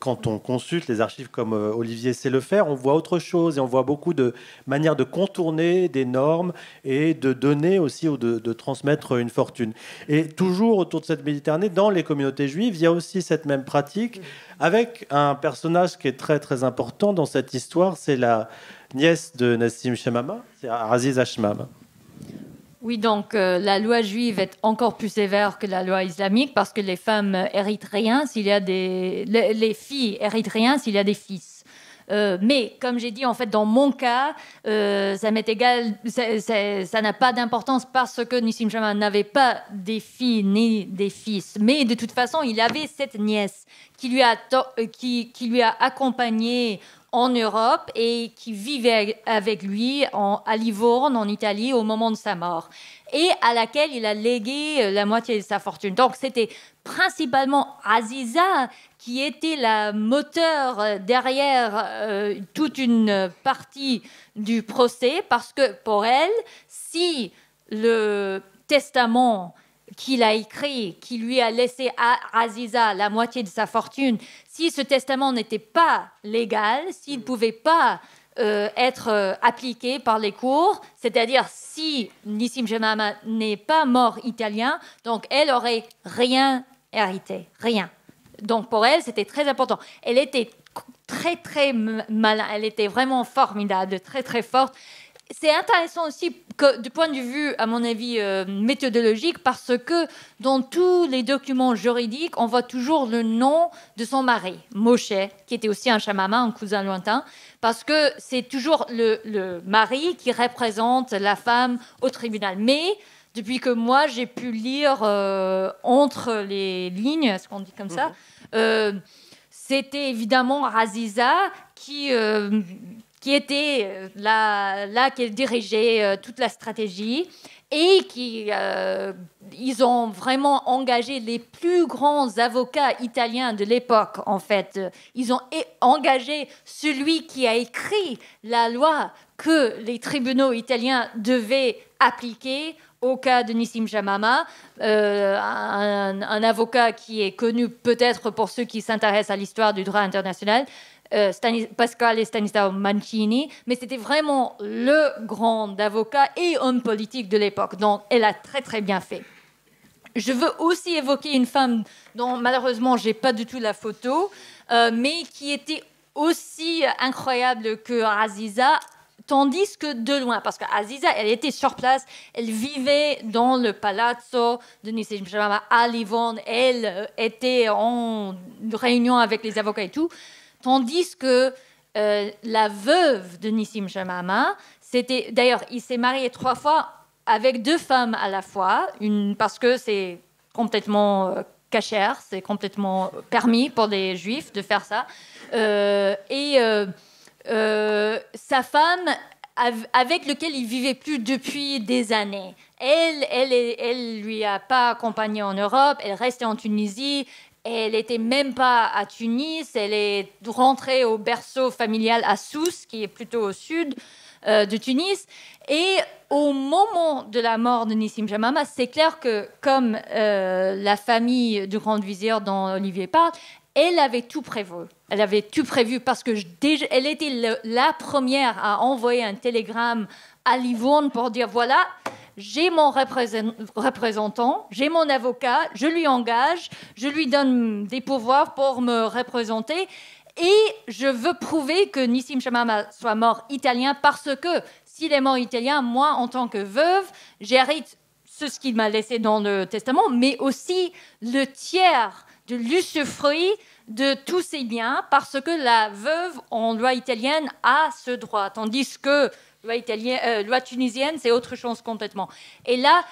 quand on consulte les archives comme Olivier sait le faire, on voit autre chose et on voit beaucoup de manières de contourner des normes et de donner aussi ou de transmettre une fortune. Et toujours autour de cette Méditerranée, dans les communautés juives, il y a aussi cette même pratique avec un personnage qui est très très important dans cette histoire, c'est la nièce de Nassim Chemama, c'est Aziza Chemama. Oui, donc la loi juive est encore plus sévère que la loi islamique parce que les femmes érythréennes, les filles érythréennes, s'il y a des fils. Mais comme j'ai dit, en fait, dans mon cas, ça m'est égal, ça n'a pas d'importance parce que Nissim Chemama n'avait pas des filles ni des fils. Mais de toute façon, il avait cette nièce qui lui a accompagné en Europe et qui vivait avec lui à Livorno, en Italie, au moment de sa mort, et à laquelle il a légué la moitié de sa fortune. Donc, c'était principalement Aziza qui était la moteur derrière toute une partie du procès, parce que pour elle, si le testament qu'il a écrit, qui lui a laissé à Aziza la moitié de sa fortune, si ce testament n'était pas légal, s'il ne pouvait pas être appliqué par les cours, c'est-à-dire si Nissim Chemama n'est pas mort italien, donc elle aurait rien hérité, rien. Donc pour elle, c'était très important. Elle était très très malin, elle était vraiment formidable, très très forte. C'est intéressant aussi que, du point de vue, à mon avis, méthodologique, parce que dans tous les documents juridiques, on voit toujours le nom de son mari, Moshe, qui était aussi un Chemama, un cousin lointain, parce que c'est toujours le mari qui représente la femme au tribunal. Mais depuis que moi, j'ai pu lire entre les lignes, est-ce qu'on dit comme ça, c'était évidemment Aziza qui était là qui dirigeait toute la stratégie et ils ont vraiment engagé les plus grands avocats italiens de l'époque, en fait. Ils ont engagé celui qui a écrit la loi que les tribunaux italiens devaient appliquer au cas de Nissim Chemama, un avocat qui est connu peut-être pour ceux qui s'intéressent à l'histoire du droit international, Pasquale et Stanislao Mancini, mais c'était vraiment le grand avocat et homme politique de l'époque. Donc, elle a très, très bien fait. Je veux aussi évoquer une femme dont, malheureusement, je n'ai pas du tout la photo, mais qui était aussi incroyable que Aziza, tandis que de loin, parce qu'Aziza, elle était sur place, elle vivait dans le palazzo de Nissim Chemama à Livorno, elle était en réunion avec les avocats et tout. Tandis que la veuve de Nissim Chemama, d'ailleurs, il s'est marié 3 fois avec 2 femmes à la fois, parce que c'est complètement cachère, c'est complètement permis pour les juifs de faire ça. Sa femme, avec laquelle il vivait plus depuis des années, elle lui a pas accompagné en Europe, elle restait en Tunisie. Elle n'était même pas à Tunis, elle est rentrée au berceau familial à Sousse, qui est plutôt au sud de Tunis. Et au moment de la mort de Nissim Chemama, c'est clair que, comme la famille du grand vizir dont Olivier parle, elle avait tout prévu. Elle avait tout prévu parce que elle était la première à envoyer un télégramme à Livorno pour dire voilà, j'ai mon représentant, j'ai mon avocat, je lui engage, je lui donne des pouvoirs pour me représenter et je veux prouver que Nissim Chemama soit mort italien parce que s'il est mort italien, moi, en tant que veuve, j'hérite ce qu'il m'a laissé dans le testament, mais aussi le tiers de l'usufruit de tous ses biens parce que la veuve, en loi italienne, a ce droit, tandis que loi tunisienne, c'est autre chose complètement. Et là,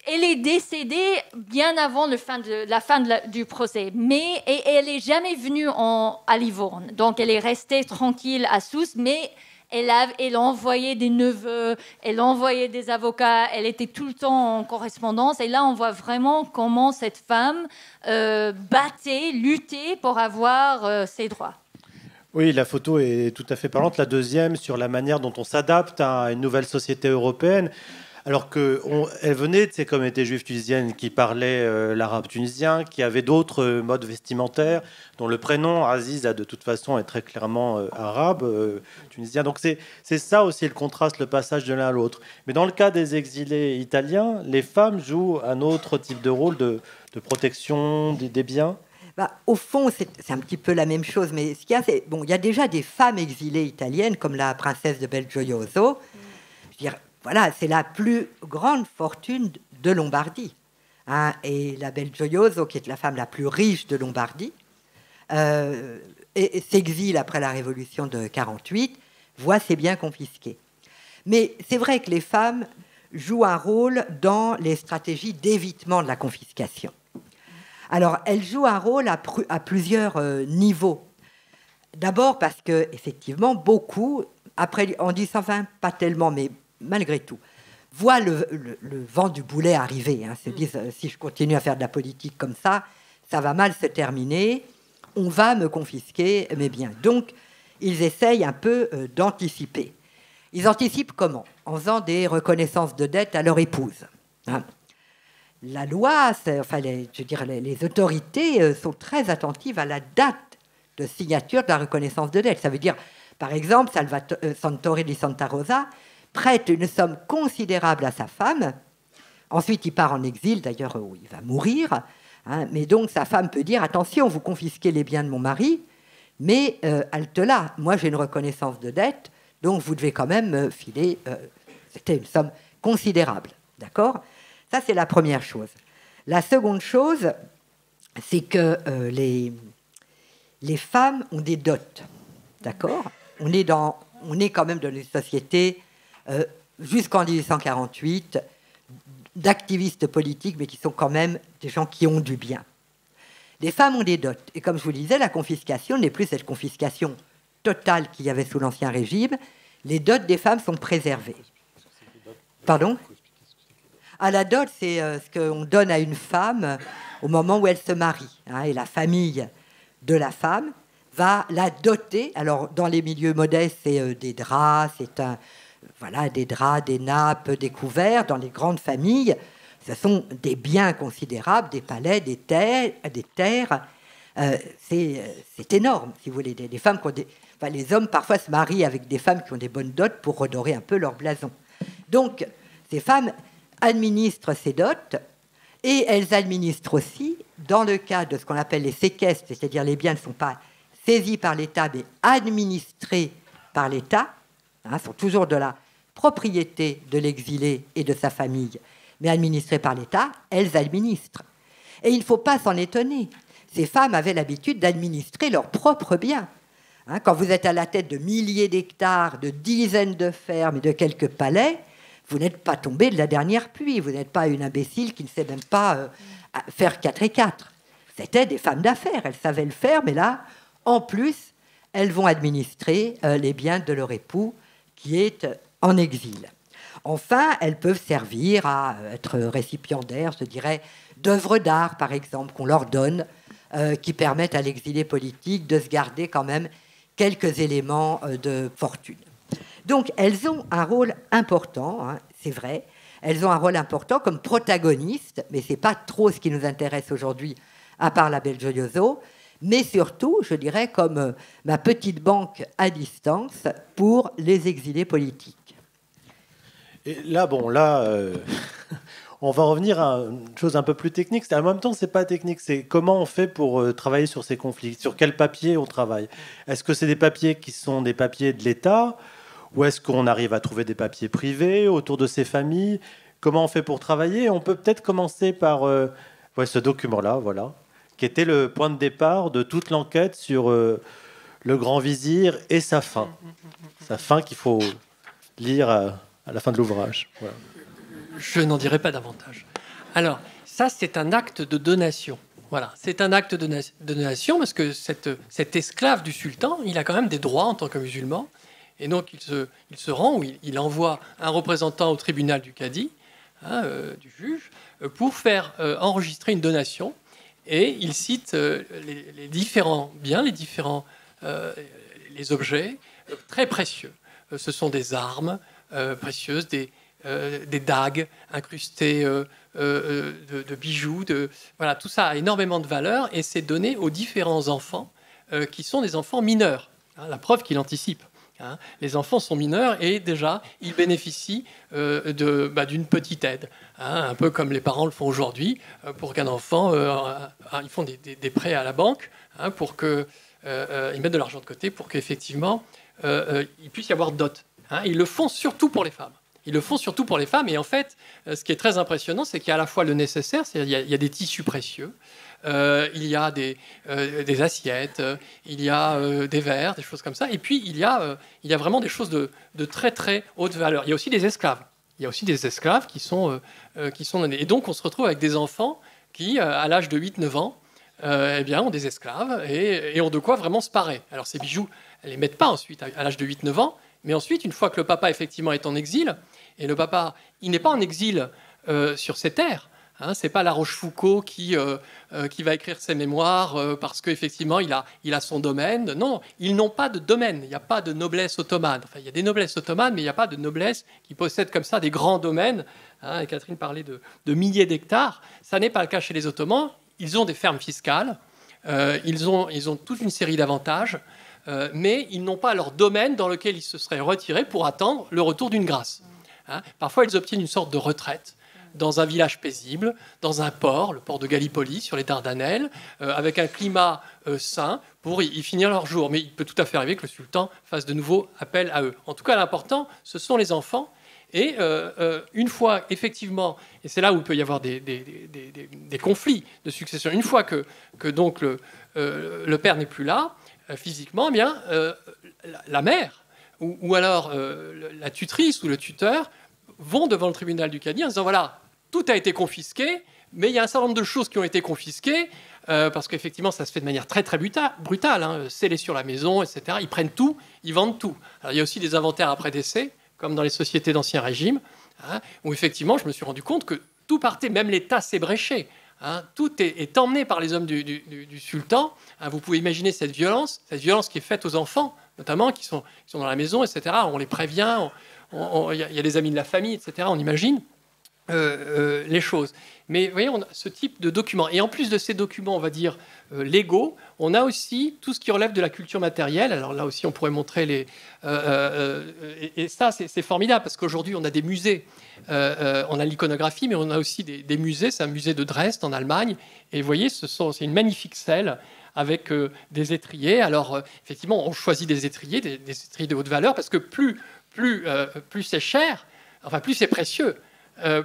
elle est décédée bien avant la fin du procès, et elle n'est jamais venue à Livorno. Donc, elle est restée tranquille à Sousse, mais elle a envoyé des neveux, elle a envoyé des avocats, elle était tout le temps en correspondance. Et là, on voit vraiment comment cette femme luttait pour avoir ses droits. Oui, la photo est tout à fait parlante. La deuxième, sur la manière dont on s'adapte à une nouvelle société européenne, Alors qu'elle venait, c'est comme était juive tunisienne, qui parlait l'arabe tunisien, qui avait d'autres modes vestimentaires, dont le prénom Aziz a de toute façon est très clairement arabe, tunisien. Donc c'est ça aussi le contraste, le passage de l'un à l'autre. Mais dans le cas des exilés italiens, les femmes jouent un autre type de rôle de protection des biens. Au fond, c'est un petit peu la même chose, mais ce qu'il y a, c'est il y a déjà des femmes exilées italiennes, comme la princesse de Belgioioso. Je veux dire, voilà, c'est la plus grande fortune de Lombardie. Hein, et la Belgioioso, qui est la femme la plus riche de Lombardie, et s'exile après la Révolution de 48, voit ses biens confisqués. Mais c'est vrai que les femmes jouent un rôle dans les stratégies d'évitement de la confiscation. Alors, elles jouent un rôle à plusieurs niveaux. D'abord parce que, effectivement, beaucoup, après, en 1820, pas tellement, mais malgré tout, voient le vent du boulet arriver. Hein, se disent, si je continue à faire de la politique comme ça va mal se terminer, on va me confisquer mes biens. Donc, ils essayent un peu d'anticiper. Ils anticipent comment ? En faisant des reconnaissances de dette à leur épouse. Hein. La loi, les autorités sont très attentives à la date de signature de la reconnaissance de dette. Ça veut dire, par exemple, Santoro di Santa Rosa prête une somme considérable à sa femme. Ensuite, il part en exil, d'ailleurs, où il va mourir. Hein, mais donc, sa femme peut dire, attention, vous confisquez les biens de mon mari, mais halte là, moi j'ai une reconnaissance de dette, donc vous devez quand même me filer... c'était une somme considérable, d'accord ? Ça, c'est la première chose. La seconde chose, c'est que les femmes ont des dots, d'accord ? On est quand même dans une société, jusqu'en 1848, d'activistes politiques, mais qui sont quand même des gens qui ont du bien. Les femmes ont des dots. Et comme je vous le disais, la confiscation n'est plus cette confiscation totale qu'il y avait sous l'Ancien Régime. Les dots des femmes sont préservées. Pardon ? La dot, c'est ce qu'on donne à une femme au moment où elle se marie. Hein, et la famille de la femme va la doter. Alors, dans les milieux modestes, c'est des draps, des draps, des nappes, des couverts. Dans les grandes familles, ce sont des biens considérables, des palais, des terres. C'est énorme, si vous voulez. Des femmes qui ont les hommes, parfois, se marient avec des femmes qui ont des bonnes dots pour redorer un peu leur blason. Donc, ces femmes administrent ces dots et elles administrent aussi, dans le cas de ce qu'on appelle les séquestres, c'est-à-dire les biens ne sont pas saisis par l'État mais administrés par l'État, hein, sont toujours de la propriété de l'exilé et de sa famille, mais administrés par l'État, elles administrent. Et il ne faut pas s'en étonner. Ces femmes avaient l'habitude d'administrer leurs propres biens. Hein, quand vous êtes à la tête de milliers d'hectares, de dizaines de fermes et de quelques palais, vous n'êtes pas tombé de la dernière pluie. Vous n'êtes pas une imbécile qui ne sait même pas faire 4 et 4. C'était des femmes d'affaires. Elles savaient le faire, mais là, en plus, elles vont administrer les biens de leur époux qui est en exil. Enfin, elles peuvent servir à être récipiendaires, je dirais, d'œuvres d'art, par exemple, qu'on leur donne, qui permettent à l'exilé politique de se garder quand même quelques éléments de fortune. Donc, elles ont un rôle important, hein, c'est vrai. Elles ont un rôle important comme protagonistes, mais ce n'est pas trop ce qui nous intéresse aujourd'hui, à part la Belgioioso, mais surtout, je dirais, comme ma petite banque à distance pour les exilés politiques. Et là, on va revenir à une chose un peu plus technique. En même temps, c'est pas technique. C'est comment on fait pour travailler sur ces conflits. Sur quel papier on travaille. Est-ce que c'est des papiers qui sont des papiers de l'État, ou est-ce qu'on arrive à trouver des papiers privés autour de ces familles? Comment on fait pour travailler? On peut peut-être commencer par ce document-là, voilà, qui était le point de départ de toute l'enquête sur le grand vizir et sa fin. Sa fin qu'il faut lire à la fin de l'ouvrage. Voilà. Je n'en dirai pas davantage. Alors, ça, c'est un acte de donation. Voilà, c'est un acte de donation parce que cet esclave du sultan, il a quand même des droits en tant que musulman. Et donc, il se rend, ou il envoie un représentant au tribunal du cadi, du juge, pour faire enregistrer une donation. Et il cite les différents biens, les objets très précieux. Ce sont des armes précieuses, des des dagues incrustées de bijoux. Voilà, tout ça a énormément de valeur et c'est donné aux différents enfants qui sont des enfants mineurs. Hein, la preuve qu'il anticipe. Hein. Les enfants sont mineurs et déjà, ils bénéficient d'une petite aide. Hein, un peu comme les parents le font aujourd'hui. Pour qu'un enfant, ils font des prêts à la banque hein, pour qu'ils mettent de l'argent de côté pour qu'effectivement, il puisse y avoir de dot. Hein. Ils le font surtout pour les femmes. Ils le font surtout pour les femmes. Et en fait, ce qui est très impressionnant, c'est qu'il y a à la fois le nécessaire, c'est-à-dire il y a des tissus précieux, il y a des assiettes, il y a des verres, des choses comme ça. Et puis, il y a vraiment des choses de très, très haute valeur. Il y a aussi des esclaves. Il y a aussi des esclaves qui sont donnés. Et donc, on se retrouve avec des enfants qui, à l'âge de 8-9 ans, ont des esclaves et ont de quoi vraiment se parer. Alors, ces bijoux, elles ne les mettent pas ensuite à l'âge de 8-9 ans. Mais ensuite, une fois que le papa, effectivement, est en exil, et le papa, il n'est pas en exil sur ses terres, hein, ce n'est pas La Rochefoucauld qui va écrire ses mémoires parce qu'effectivement, il a son domaine. Non, ils n'ont pas de domaine, il n'y a pas de noblesse ottomane. Enfin, il y a des noblesses ottomanes, mais il n'y a pas de noblesse qui possède comme ça des grands domaines. Hein, et Catherine parlait de milliers d'hectares. Ça n'est pas le cas chez les Ottomans. Ils ont des fermes fiscales, ils ont toute une série d'avantages. Mais ils n'ont pas leur domaine dans lequel ils se seraient retirés pour attendre le retour d'une grâce. Hein, parfois, ils obtiennent une sorte de retraite dans un village paisible, dans un port, le port de Gallipoli, sur les Dardanelles, avec un climat sain pour y finir leur jour. Mais il peut tout à fait arriver que le sultan fasse de nouveau appel à eux. En tout cas, l'important, ce sont les enfants. Et une fois, effectivement, et c'est là où il peut y avoir des conflits de succession, une fois que donc le père n'est plus là, physiquement, eh bien, la mère ou alors la tutrice ou le tuteur vont devant le tribunal du cadi en disant voilà, tout a été confisqué, mais il y a un certain nombre de choses qui ont été confisquées parce qu'effectivement, ça se fait de manière très très brutale, hein, scellé sur la maison, etc. Ils prennent tout, ils vendent tout. Alors, il y a aussi des inventaires après décès, comme dans les sociétés d'Ancien Régime, hein, où effectivement, je me suis rendu compte que tout partait, même les tasses ébréchées. Hein, tout est emmené par les hommes du sultan. Hein, vous pouvez imaginer cette violence qui est faite aux enfants, notamment, qui sont dans la maison, etc. On les prévient, il y a des amis de la famille, etc. On imagine les choses. Mais vous voyez, on a ce type de documents. Et en plus de ces documents, on va dire, légaux, on a aussi tout ce qui relève de la culture matérielle. Alors là aussi, on pourrait montrer les... et ça, c'est formidable, parce qu'aujourd'hui, on a des musées. On a l'iconographie, mais on a aussi des musées. C'est un musée de Dresde, en Allemagne. Et vous voyez, c'est une magnifique selle avec des étriers. Alors, effectivement, on choisit des étriers de haute valeur, parce que plus c'est cher, enfin, plus c'est précieux,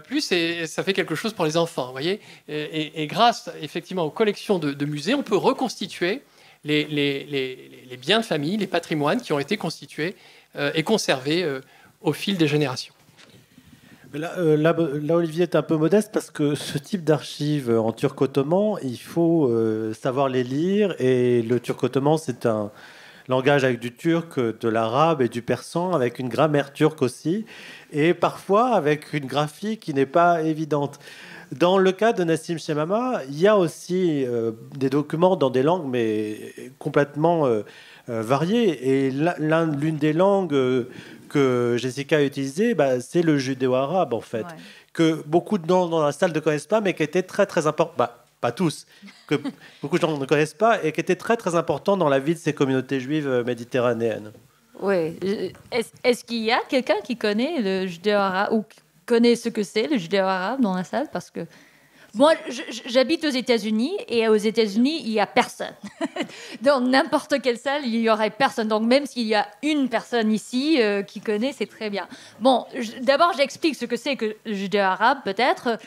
plus ça fait quelque chose pour les enfants. Vous voyez, et grâce, effectivement, aux collections de musées, on peut reconstituer les biens de famille, les patrimoines qui ont été constitués et conservés au fil des générations. Là, Olivier est un peu modeste parce que ce type d'archives en turc-ottoman, il faut savoir les lire. Et le turc-ottoman, c'est un langage avec du turc, de l'arabe et du persan, avec une grammaire turque aussi, et parfois avec une graphie qui n'est pas évidente. Dans le cas de Nassim Chemama, il y a aussi des documents dans des langues, mais complètement variées. Et l'une des langues que Jessica a utilisées, c'est le judéo-arabe, en fait, que beaucoup de gens dans la salle ne connaissent pas, mais qui était très, très important. Pas tous, que beaucoup de gens ne connaissent pas, et qui était très, très important dans la vie de ces communautés juives méditerranéennes. Oui. Est-ce qu'il y a quelqu'un qui connaît le judéo-arabe ou qui connaît ce que c'est le judéo-arabe dans la salle? Parce que moi, j'habite aux États-Unis et aux États-Unis, il n'y a personne. Dans n'importe quelle salle, il n'y aurait personne. Donc, même s'il y a une personne ici qui connaît, c'est très bien. Bon, d'abord, j'explique ce que c'est que le judéo-arabe, peut-être,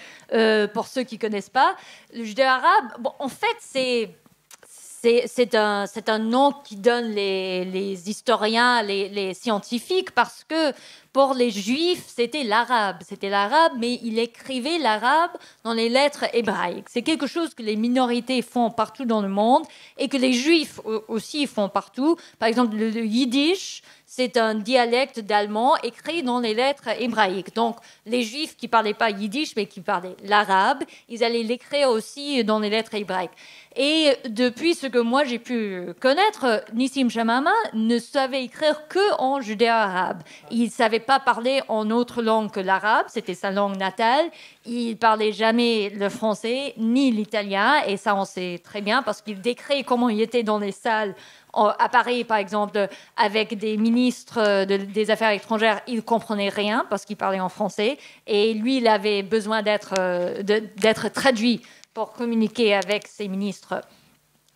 pour ceux qui ne connaissent pas. Le judéo-arabe, bon, en fait, c'est un nom qui donnent les historiens, les scientifiques, parce que pour les juifs, c'était l'arabe. C'était l'arabe, mais il écrivait l'arabe dans les lettres hébraïques. C'est quelque chose que les minorités font partout dans le monde et que les juifs aussi font partout. Par exemple, le yiddish, c'est un dialecte d'allemand écrit dans les lettres hébraïques. Donc, les Juifs qui ne parlaient pas yiddish, mais qui parlaient l'arabe, ils allaient l'écrire aussi dans les lettres hébraïques. Et depuis ce que moi j'ai pu connaître, Nissim Shamama ne savait écrire que en judéo-arabe. Il ne savait pas parler en autre langue que l'arabe, c'était sa langue natale. Il ne parlait jamais le français ni l'italien, et ça on sait très bien parce qu'il décrit comment il était dans les salles à Paris, par exemple, avec des ministres des Affaires étrangères. Il ne comprenait rien parce qu'il parlait en français, et lui, il avait besoin d'être traduit pour communiquer avec ses ministres.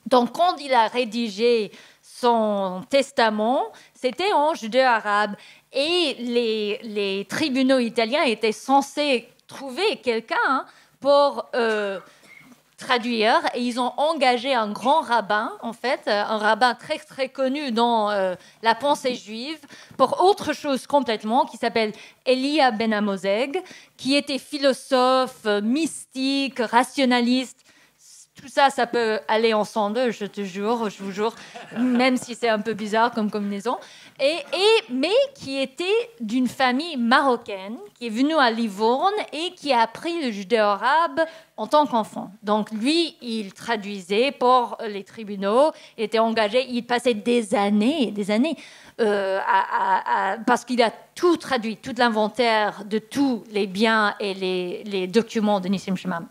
Donc, quand il a rédigé son testament, c'était en judéo-arabe. Et les tribunaux italiens étaient censés trouver quelqu'un pour traduire. Et ils ont engagé un grand rabbin, en fait, un rabbin très, très connu dans la pensée juive, pour autre chose complètement, qui s'appelle Elia Ben Amozeg, qui était philosophe, mystique, rationaliste. Tout ça, ça peut aller ensemble, je vous jure, même si c'est un peu bizarre comme combinaison. Mais qui était d'une famille marocaine, qui est venue à Livourne et qui a appris le judéo-arabe en tant qu'enfant. Donc lui, il traduisait pour les tribunaux, il était engagé, il passait des années, parce qu'il a tout traduit, tout l'inventaire de tous les biens et les documents de Nissim Shamama.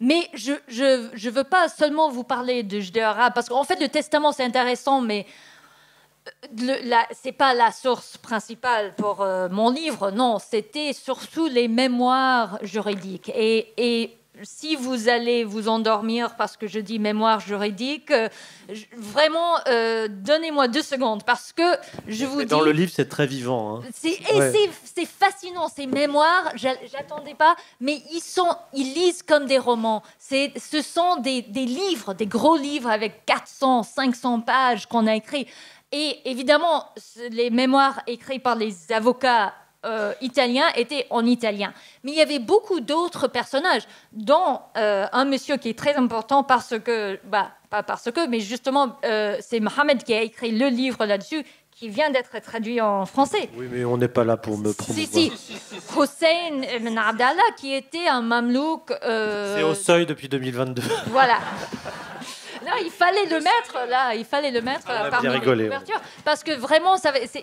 Mais je ne veux pas seulement vous parler de judéo-arabe, parce qu'en fait, le testament, c'est intéressant, mais ce n'est pas la source principale pour mon livre. Non, c'était surtout les mémoires juridiques. Et si vous allez vous endormir parce que je dis mémoire juridique, vraiment, donnez-moi 2 secondes, parce que je vous dis... Dans le livre, c'est très vivant. Hein. C'est fascinant, ces mémoires, j'attendais pas, mais ils lisent comme des romans. Ce sont des livres, des gros livres avec 400, 500 pages qu'on a écrits. Et évidemment, les mémoires écrites par les avocats italiens étaient en italien. Mais il y avait beaucoup d'autres personnages, dont un monsieur qui est très important parce que, pas parce que, mais justement, c'est Mohamed qui a écrit le livre là-dessus, qui vient d'être traduit en français. Oui, mais on n'est pas là pour me promouvoir. Si. Hossein ibn Abdallah, qui était un mamelouk... C'est au seuil depuis 2022. Voilà. Non, il fallait le mettre parmi les couvertures. Parce que vraiment,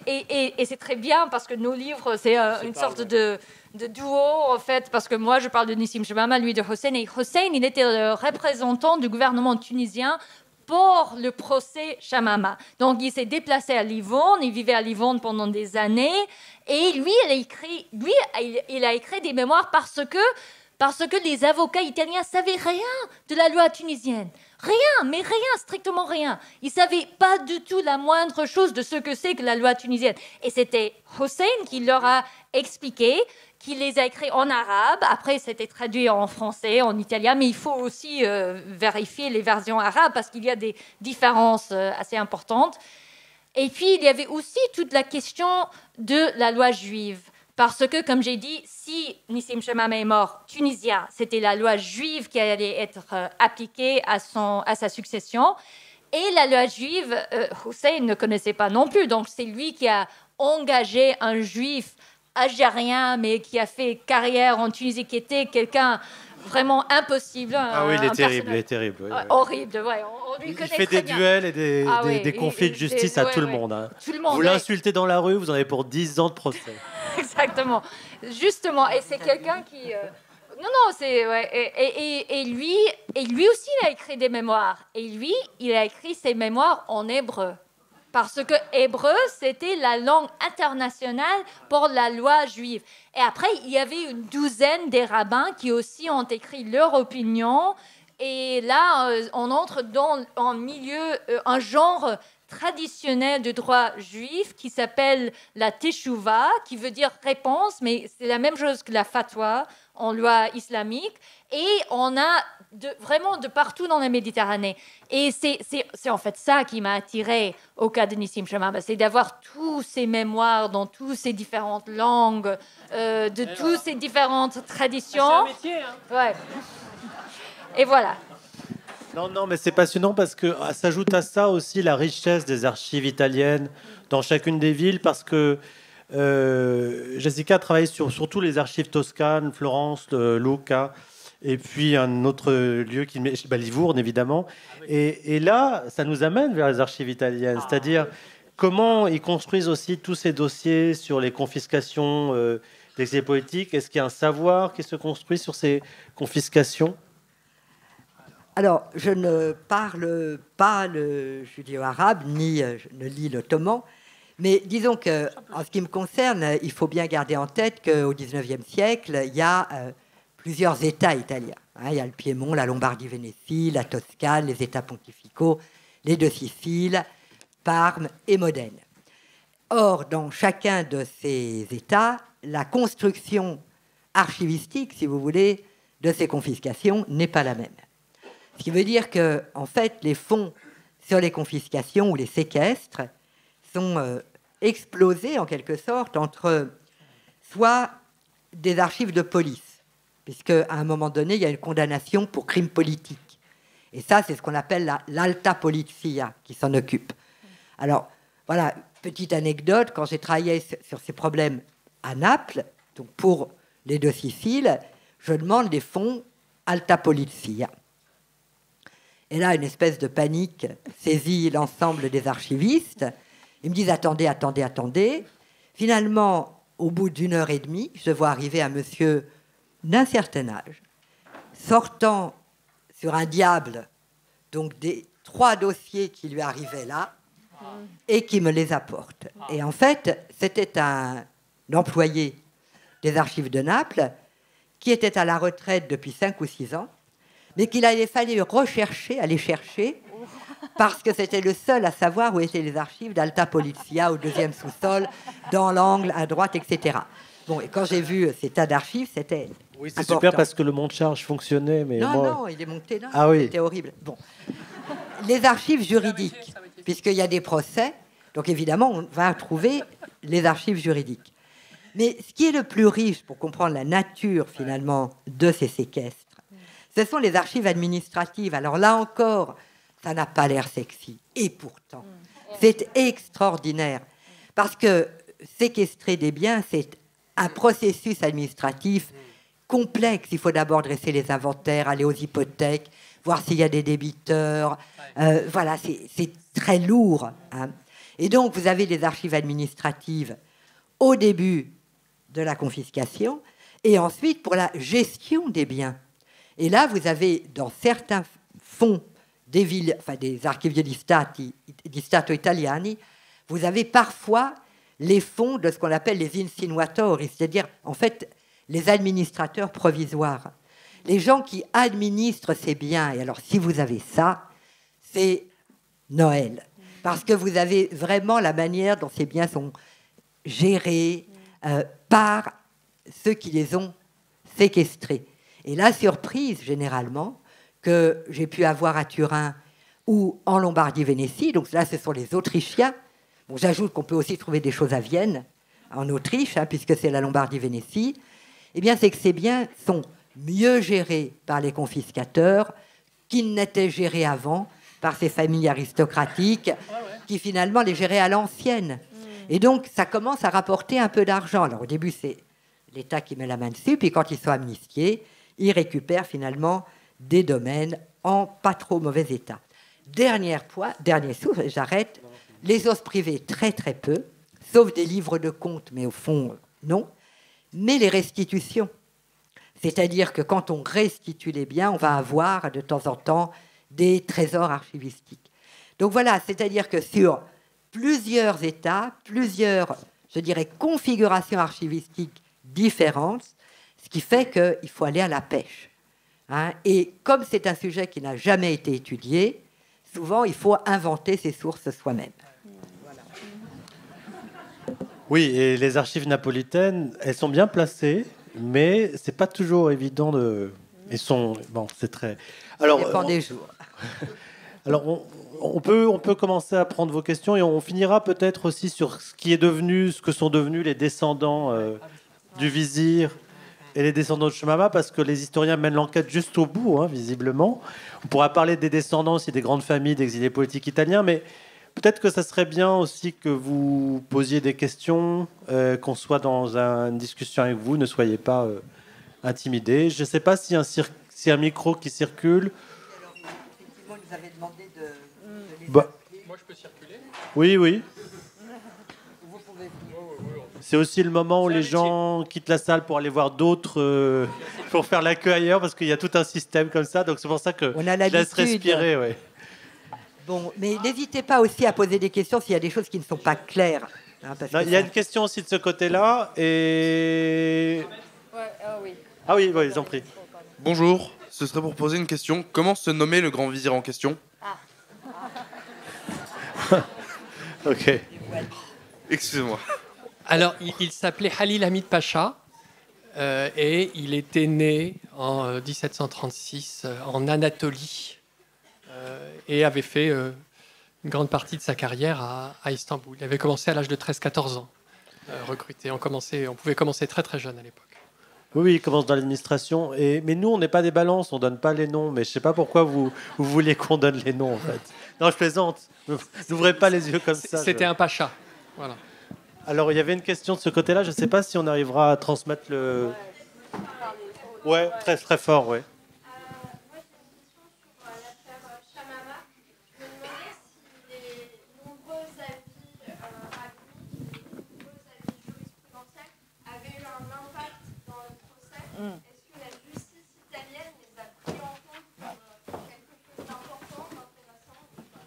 et c'est très bien, parce que nos livres, c'est une sorte de duo, en fait, parce que moi, je parle de Nissim Shamama, lui de Hossein. Et Hossein, il était le représentant du gouvernement tunisien pour le procès Shamama. Donc, il s'est déplacé à Livourne, il vivait à Livourne pendant des années, et lui, il a écrit des mémoires parce que les avocats italiens savaient rien de la loi tunisienne. Rien, strictement rien. Ils ne savaient pas du tout la moindre chose de ce que c'est que la loi tunisienne. Et c'était Hossein qui leur a expliqué, qui les a écrits en arabe. Après, c'était traduit en français, en italien, mais il faut aussi vérifier les versions arabes parce qu'il y a des différences assez importantes. Et puis, il y avait aussi toute la question de la loi juive. Parce que, comme j'ai dit, si Nissim Shamama est mort tunisien, c'était la loi juive qui allait être appliquée à sa succession. Et la loi juive, Hussein ne connaissait pas non plus. Donc, c'est lui qui a engagé un juif algérien, mais qui a fait carrière en Tunisie, qui était quelqu'un vraiment impossible. Ah oui, il est terrible. Oui, horrible, ouais. On lui il connaît fait très des bien. duels et des conflits de justice à tout le monde. Hein. Tout le monde. Vous l'insultez dans la rue, vous en avez pour 10 ans de procès. Exactement. Justement, et c'est quelqu'un qui... Non, c'est... Ouais. Et lui aussi, il a écrit des mémoires. Et lui, il a écrit ses mémoires en hébreu. Parce que hébreu, c'était la langue internationale pour la loi juive. Et après, il y avait une douzaine des rabbins qui aussi ont écrit leur opinion. Et là, on entre dans un genre traditionnel de droit juif qui s'appelle la teshuva, qui veut dire réponse, mais c'est la même chose que la fatwa en loi islamique. Et on a vraiment de partout dans la Méditerranée. Et c'est en fait ça qui m'a attirée au cas de Nissim Shamama, c'est d'avoir tous ces mémoires dans toutes ces différentes langues, de toutes ces différentes traditions. C'est un métier, hein. Ouais. Et voilà. Non, mais c'est passionnant parce que s'ajoute à ça aussi la richesse des archives italiennes dans chacune des villes, parce que Jessica a travaillé sur surtout les archives toscanes, Florence, Lucca, et puis un autre lieu qui Livourne, évidemment. Et là, ça nous amène vers les archives italiennes, c'est-à-dire comment ils construisent aussi tous ces dossiers sur les confiscations d'exilés politiques. Est-ce qu'il y a un savoir qui se construit sur ces confiscations? Alors, je ne parle pas le judéo-arabe, ni je ne lis l'ottoman, mais disons que, en ce qui me concerne, il faut bien garder en tête qu'au XIXe siècle, il y a plusieurs États italiens. Il y a le Piémont, la Lombardie-Vénétie, la Toscane, les États pontificaux, les deux Siciles, Parme et Modène. Or, dans chacun de ces États, la construction archivistique, si vous voulez, de ces confiscations n'est pas la même. Ce qui veut dire que, en fait, les fonds sur les confiscations ou les séquestres sont explosés, en quelque sorte, entre soit des archives de police, puisqu'à un moment donné, il y a une condamnation pour crime politique. Et ça, c'est ce qu'on appelle l'alta polizia qui s'en occupe. Alors, voilà, petite anecdote, quand j'ai travaillé sur ces problèmes à Naples, donc pour les deux Siciles, je demande des fonds alta polizia. Et là, une espèce de panique saisit l'ensemble des archivistes. Ils me disent « Attendez. » Finalement, au bout d'1h30, je vois arriver un monsieur d'un certain âge, sortant sur un diable, donc des 3 dossiers qui lui arrivaient là, et qui me les apporte. Et en fait, c'était un employé des archives de Naples qui était à la retraite depuis 5 ou 6 ans, mais qu'il allait fallu aller chercher, parce que c'était le seul à savoir où étaient les archives d'Alta Polizia, au 2e sous-sol, dans l'angle, à droite, etc. Bon, et quand j'ai vu ces tas d'archives, c'était Oui, c'est important. super parce que le monte-charge fonctionnait, mais non, il est monté là, oui. C'était horrible. Bon. Les archives juridiques, puisqu'il y a des procès, donc évidemment, on va trouver les archives juridiques. Mais ce qui est le plus riche pour comprendre la nature, finalement, de ces séquestres, ce sont les archives administratives. Alors là encore, ça n'a pas l'air sexy. Et pourtant, c'est extraordinaire. Parce que séquestrer des biens, c'est un processus administratif complexe. Il faut d'abord dresser les inventaires, aller aux hypothèques, voir s'il y a des débiteurs. Voilà, c'est très lourd. Hein. Et donc, vous avez les archives administratives au début de la confiscation et ensuite pour la gestion des biens. Et là, vous avez dans certains fonds des villes, enfin des archivi di Stato italiani, vous avez parfois les fonds de ce qu'on appelle les insinuatori, c'est-à-dire en fait les administrateurs provisoires, les gens qui administrent ces biens. Et alors, si vous avez ça, c'est Noël, parce que vous avez vraiment la manière dont ces biens sont gérés par ceux qui les ont séquestrés. Et la surprise, généralement, que j'ai pu avoir à Turin ou en Lombardie-Vénétie, donc là, ce sont les Autrichiens. Bon, j'ajoute qu'on peut aussi trouver des choses à Vienne, en Autriche, puisque c'est la Lombardie-Vénétie. Eh bien, c'est que ces biens sont mieux gérés par les confiscateurs qu'ils n'étaient gérés avant par ces familles aristocratiques qui, finalement, les géraient à l'ancienne. Et donc, ça commence à rapporter un peu d'argent. Alors, au début, c'est l'État qui met la main dessus, puis quand ils sont amnistiés, ils récupèrent finalement des domaines en pas trop mauvais état. Dernier source, j'arrête, les os privés, très très peu, sauf des livres de comptes, mais au fond, non. Mais les restitutions, c'est-à-dire que quand on restitue les biens, on va avoir de temps en temps des trésors archivistiques. Donc voilà, c'est-à-dire que sur plusieurs états, plusieurs, je dirais, configurations archivistiques différentes, ce qui fait qu'il faut aller à la pêche. Hein. Et comme c'est un sujet qui n'a jamais été étudié, souvent il faut inventer ses sources soi-même. Voilà. Oui, et les archives napolitaines, elles sont bien placées, mais c'est pas toujours évident de. Elles sont bon, c'est très. Alors, ça dépend des jours. Alors, on peut commencer à prendre vos questions et on finira peut-être aussi sur ce que sont devenus les descendants du vizir et les descendants de Chemama, parce que les historiens mènent l'enquête juste au bout, hein, visiblement. On pourra parler des descendants aussi des grandes familles d'exilés politiques italiens, mais peut-être que ça serait bien aussi que vous posiez des questions, qu'on soit dans une discussion avec vous. Ne soyez pas intimidés. Je ne sais pas si un micro qui circule. Alors, effectivement, ils nous avaient demandé de les Bah, Moi, je peux circuler. oui, oui. Vous pouvez C'est aussi le moment où les gens quittent la salle pour aller voir d'autres, pour faire la queue ailleurs, parce qu'il y a tout un système comme ça. Donc c'est pour ça que On a je laisse l'habitude. respirer. Ouais. Bon, mais n'hésitez pas aussi à poser des questions s'il y a des choses qui ne sont pas claires. Hein, parce Non, que il y a ça- une question aussi de ce côté-là. Et... oui. Ah oui, ils ont pris. Bonjour, ce serait pour poser une question. Comment se nommait le grand vizir en question? Ok. Excusez-moi. Alors, il s'appelait Halil Hamid Pacha et il était né en 1736 en Anatolie et avait fait une grande partie de sa carrière à Istanbul. Il avait commencé à l'âge de 13-14 ans, recruté. On pouvait commencer très très jeune à l'époque. Oui, il commence dans l'administration. Mais nous, on n'est pas des balances, on donne pas les noms. Mais je sais pas pourquoi vous voulez qu'on donne les noms, en fait. Non, je plaisante. N'ouvrez pas les yeux comme ça. C'était un pacha. Voilà. Alors, il y avait une question de ce côté-là. Je ne sais pas si on arrivera à transmettre le... Ouais, très, très fort, ouais. Moi, j'ai une question sur l'affaire Chamama. Je me demandais si les nombreux avis rabbiniques, les nombreux avis jurisprudentiels avaient eu un impact dans le procès. Est-ce que la justice italienne les a pris en compte pour quelque chose d'important, d'intéressant ou pas?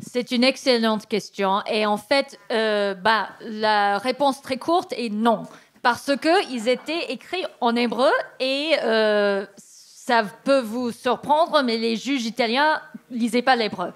C'est une excellente question. Et en fait, la réponse très courte est non. Parce qu'ils étaient écrits en hébreu et ça peut vous surprendre, mais les juges italiens ne lisaient pas l'hébreu.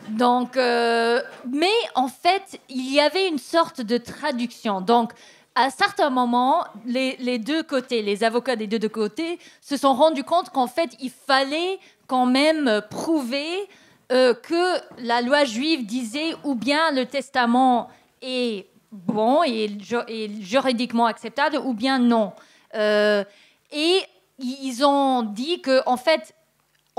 Donc, mais en fait, il y avait une sorte de traduction. Donc, à certains moments, les deux côtés, les avocats des deux côtés, se sont rendus compte qu'en fait, il fallait quand même prouver que la loi juive disait ou bien le testament est bon et juridiquement acceptable ou bien non. Et ils ont dit que en fait,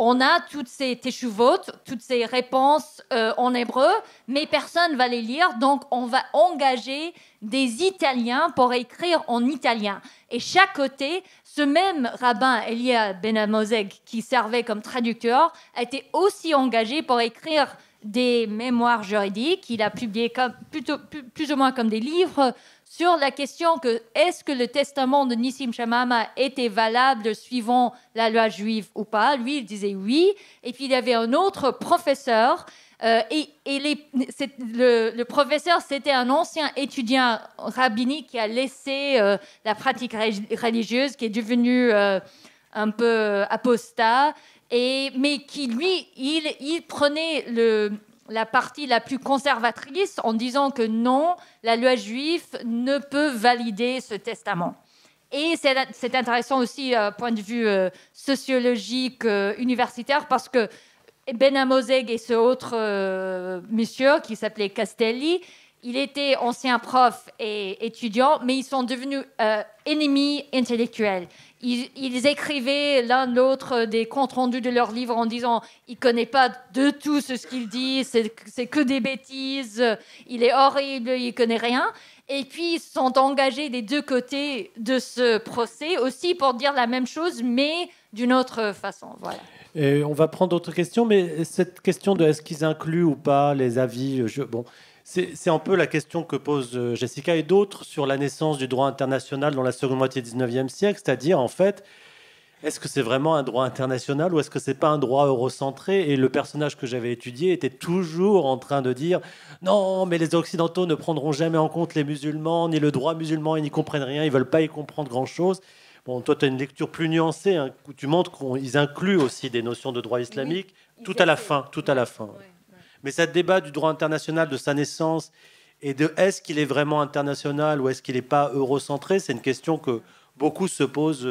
on a toutes ces teshuvot, toutes ces réponses en hébreu, mais personne ne va les lire, donc on va engager des Italiens pour écrire en italien. Et chaque côté, ce même rabbin, Elia Ben-Amozeg, qui servait comme traducteur, a été aussi engagé pour écrire des mémoires juridiques. Il a publié plus ou moins comme des livres sur la question que est-ce que le testament de Nissim Shamama était valable suivant la loi juive ou pas. Lui, il disait oui. Et puis, il y avait un autre professeur. Le professeur, c'était un ancien étudiant rabbinique qui a laissé la pratique religieuse, qui est devenu un peu apostat, mais qui, lui, il prenait la partie la plus conservatrice en disant que non, la loi juive ne peut valider ce testament. Et c'est intéressant aussi point de vue sociologique universitaire parce que Ben-Amozeg et ce autre monsieur qui s'appelait Castelli, il était ancien prof et étudiant, mais ils sont devenus ennemis intellectuels. Ils écrivaient l'un l'autre des comptes rendus de leurs livres en disant « il ne connaît pas de tout ce qu'il dit, c'est que des bêtises, il est horrible, il ne connaît rien ». Et puis, ils sont engagés des deux côtés de ce procès aussi pour dire la même chose, mais d'une autre façon. Voilà. Et on va prendre d'autres questions, mais cette question de est-ce qu'ils incluent ou pas les avis, c'est un peu la question que pose Jessica et d'autres sur la naissance du droit international dans la seconde moitié du 19e siècle, c'est-à-dire, en fait, est-ce que c'est vraiment un droit international ou est-ce que c'est pas un droit eurocentré? Et le personnage que j'avais étudié était toujours en train de dire non, mais les Occidentaux ne prendront jamais en compte les musulmans, ni le droit musulman, ils n'y comprennent rien, ils veulent pas y comprendre grand-chose. Bon, toi, tu as une lecture plus nuancée, hein, où tu montres qu'ils incluent aussi des notions de droit islamique, tout à la fin. Mais ce débat du droit international, de sa naissance, et de est-ce qu'il est vraiment international ou est-ce qu'il n'est pas eurocentré, c'est une question que beaucoup se posent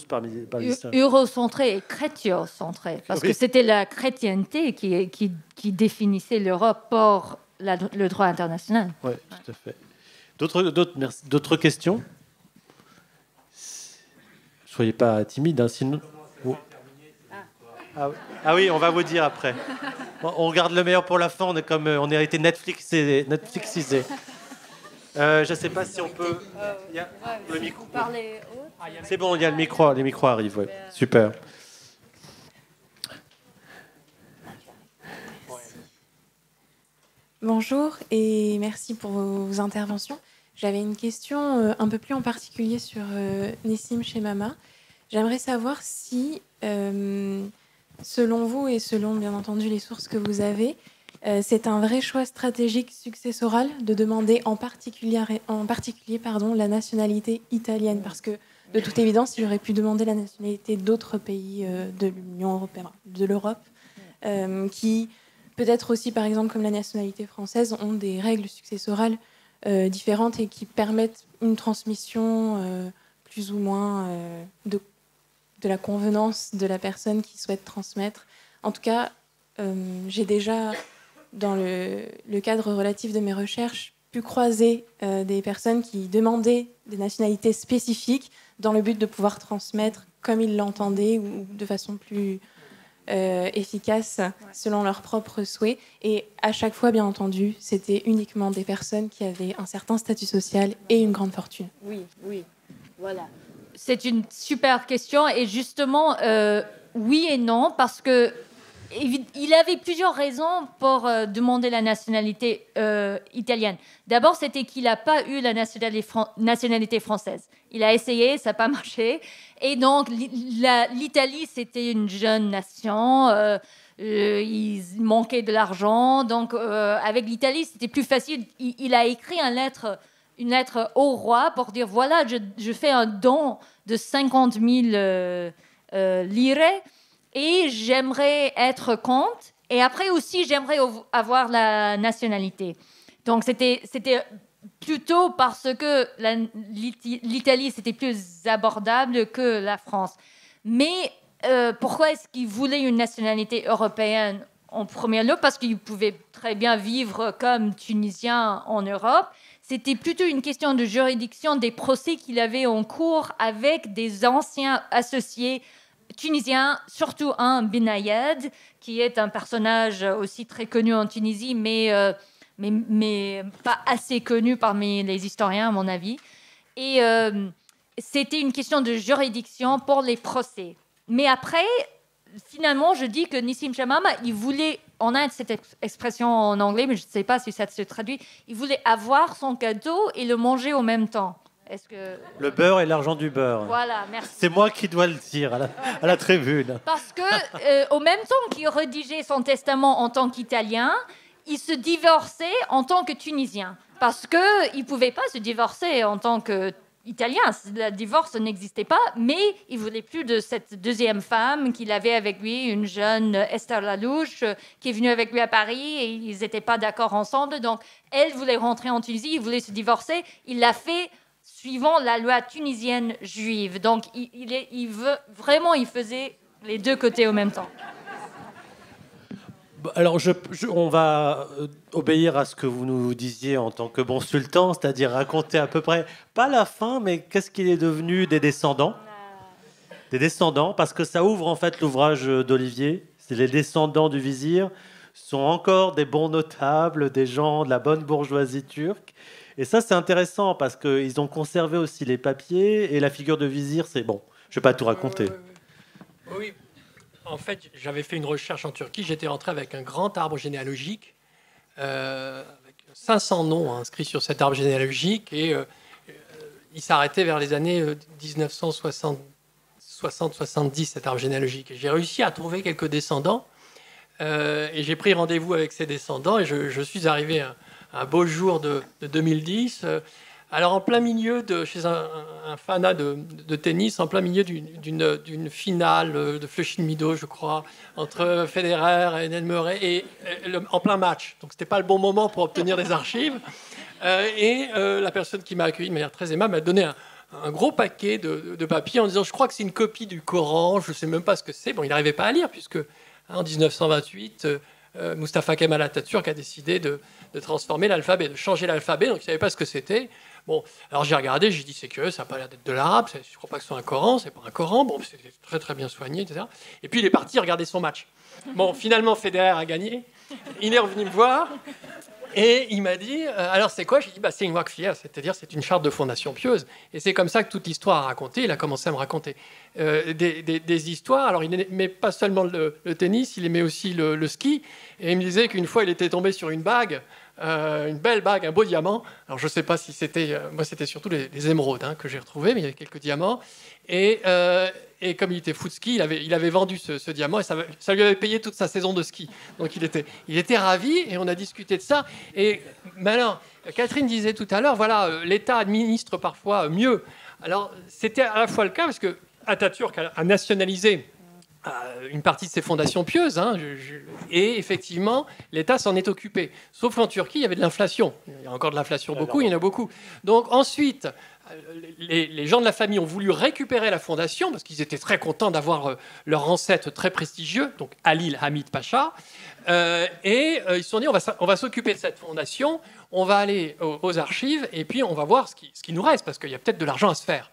parmi les historiens. Eurocentré et chrétiocentré, parce que c'était la chrétienté qui définissait l'Europe pour le droit international. Oui, tout à fait. D'autres questions? soyez pas timide, hein, sinon... Ah oui, on va vous dire après. On garde le meilleur pour la fin, on a été Netflixisé. Je ne sais pas si on peut... Il y a le micro. C'est bon, il y a le micro, les micros arrivent, ouais. Super. Bonjour et merci pour vos interventions. J'avais une question un peu plus en particulier sur Nissim Shemama. J'aimerais savoir si, selon vous et selon bien entendu les sources que vous avez, c'est un vrai choix stratégique successoral de demander en particulier la nationalité italienne, parce que de toute évidence, il aurait pu demander la nationalité d'autres pays de l'Union européenne, de l'Europe, qui peut-être aussi, par exemple, comme la nationalité française, ont des règles successorales différentes et qui permettent une transmission plus ou moins de la convenance de la personne qui souhaite transmettre. En tout cas, j'ai déjà, dans le cadre relatif de mes recherches, pu croiser des personnes qui demandaient des nationalités spécifiques dans le but de pouvoir transmettre comme ils l'entendaient ou de façon plus efficace selon leurs propres souhaits. Et à chaque fois, bien entendu, c'était uniquement des personnes qui avaient un certain statut social et une grande fortune. Oui, voilà. C'est une super question et justement, oui et non, parce que il avait plusieurs raisons pour demander la nationalité italienne. D'abord, c'était qu'il n'a pas eu la nationalité française. Il a essayé, ça n'a pas marché. Et donc, l'Italie, c'était une jeune nation. Il manquait de l'argent. Donc, avec l'Italie, c'était plus facile. Il a écrit une lettre au roi pour dire, voilà, je fais un don de 50 000 lire et j'aimerais être comte. Et après aussi, j'aimerais avoir la nationalité. Donc, c'était plutôt parce que l'Italie, c'était plus abordable que la France. Mais pourquoi est-ce qu'il voulait une nationalité européenne en premier lieu? Parce qu'il pouvait très bien vivre comme Tunisien en Europe. C'était plutôt une question de juridiction des procès qu'il avait en cours avec des anciens associés tunisiens, surtout un Benayed, qui est un personnage aussi très connu en Tunisie, mais pas assez connu parmi les historiens, à mon avis. Et c'était une question de juridiction pour les procès. Mais après, finalement, je dis que Nissim Shemama, il voulait, on a cette expression en anglais, mais je ne sais pas si ça se traduit, il voulait avoir son cadeau et le manger au même temps. Est-ce que... Le beurre et l'argent du beurre. Voilà, merci. C'est moi qui dois le dire à la tribune. Parce que, au même temps qu'il rédigeait son testament en tant qu'Italien, il se divorçait en tant que Tunisien. Parce qu'il ne pouvait pas se divorcer en tant qu'Italien. Le divorce n'existait pas, mais il ne voulait plus de cette deuxième femme qu'il avait avec lui, une jeune Esther Lalouche, qui est venue avec lui à Paris, et ils n'étaient pas d'accord ensemble. Donc, elle voulait rentrer en Tunisie, il voulait se divorcer. Il l'a fait suivant la loi tunisienne juive. Donc, il faisait les deux côtés au même temps. Alors, on va obéir à ce que vous nous disiez en tant que bon sultan, c'est-à-dire raconter à peu près, pas la fin, mais qu'est-ce qu'il est devenu des descendants. Des descendants, parce que ça ouvre en fait l'ouvrage d'Olivier. C'est les descendants du vizir sont encore des bons notables, des gens de la bonne bourgeoisie turque. Et ça, c'est intéressant parce qu'ils ont conservé aussi les papiers et la figure de vizir, c'est bon. Je ne vais pas tout raconter. Oui. En fait, j'avais fait une recherche en Turquie. J'étais rentré avec un grand arbre généalogique, avec 500 noms inscrits sur cet arbre généalogique. Et il s'arrêtait vers les années 1960-70, cet arbre généalogique. Et j'ai réussi à trouver quelques descendants. Et j'ai pris rendez-vous avec ces descendants. Et je suis arrivé un beau jour de 2010. Alors, en plein milieu, chez un fanat de tennis, en plein milieu d'une finale de Flushing-Meadows, je crois, entre Federer et Neil Murray, et en plein match. Donc, ce n'était pas le bon moment pour obtenir des archives. La personne qui m'a accueilli de manière très aimable m'a donné un gros paquet de papiers en disant « Je crois que c'est une copie du Coran, je ne sais même pas ce que c'est. » Bon, il n'arrivait pas à lire, puisque en 1928... Mustafa Kemal Atatürk a décidé de transformer l'alphabet, de changer l'alphabet, donc il ne savait pas ce que c'était. Bon, alors j'ai regardé, j'ai dit c'est que ça n'a pas l'air d'être de l'arabe, je ne crois pas que ce soit un Coran, c'est pas un Coran, bon, c'était très très bien soigné, etc. Et puis il est parti regarder son match. Bon, finalement Federer a gagné, il est revenu me voir, et il m'a dit, alors c'est quoi? J'ai dit, c'est une waqfiyya, c'est-à-dire c'est une charte de fondation pieuse. Et c'est comme ça que toute l'histoire a raconté, il a commencé à me raconter des histoires. Alors il n'aimait pas seulement le tennis, il aimait aussi le ski, et il me disait qu'une fois il était tombé sur une bague, une belle bague, un beau diamant. Alors je ne sais pas si c'était... moi c'était surtout les émeraudes que j'ai retrouvées, mais il y avait quelques diamants. Et comme il était fou de ski, il avait vendu ce diamant et ça lui avait payé toute sa saison de ski. Donc il était ravi et on a discuté de ça. Et maintenant, Catherine disait tout à l'heure, voilà, l'État administre parfois mieux. Alors c'était à la fois le cas parce que Atatürk a nationalisé une partie de ses fondations pieuses, et effectivement, l'État s'en est occupé. Sauf qu'en Turquie, il y avait de l'inflation. Il y a encore de l'inflation beaucoup, il y en a beaucoup. Donc ensuite, les gens de la famille ont voulu récupérer la fondation, parce qu'ils étaient très contents d'avoir leur ancêtre très prestigieux, donc Halil Hamid Pacha, et ils se sont dit, on va s'occuper de cette fondation, on va aller aux archives, et puis on va voir ce qui nous reste, parce qu'il y a peut-être de l'argent à se faire.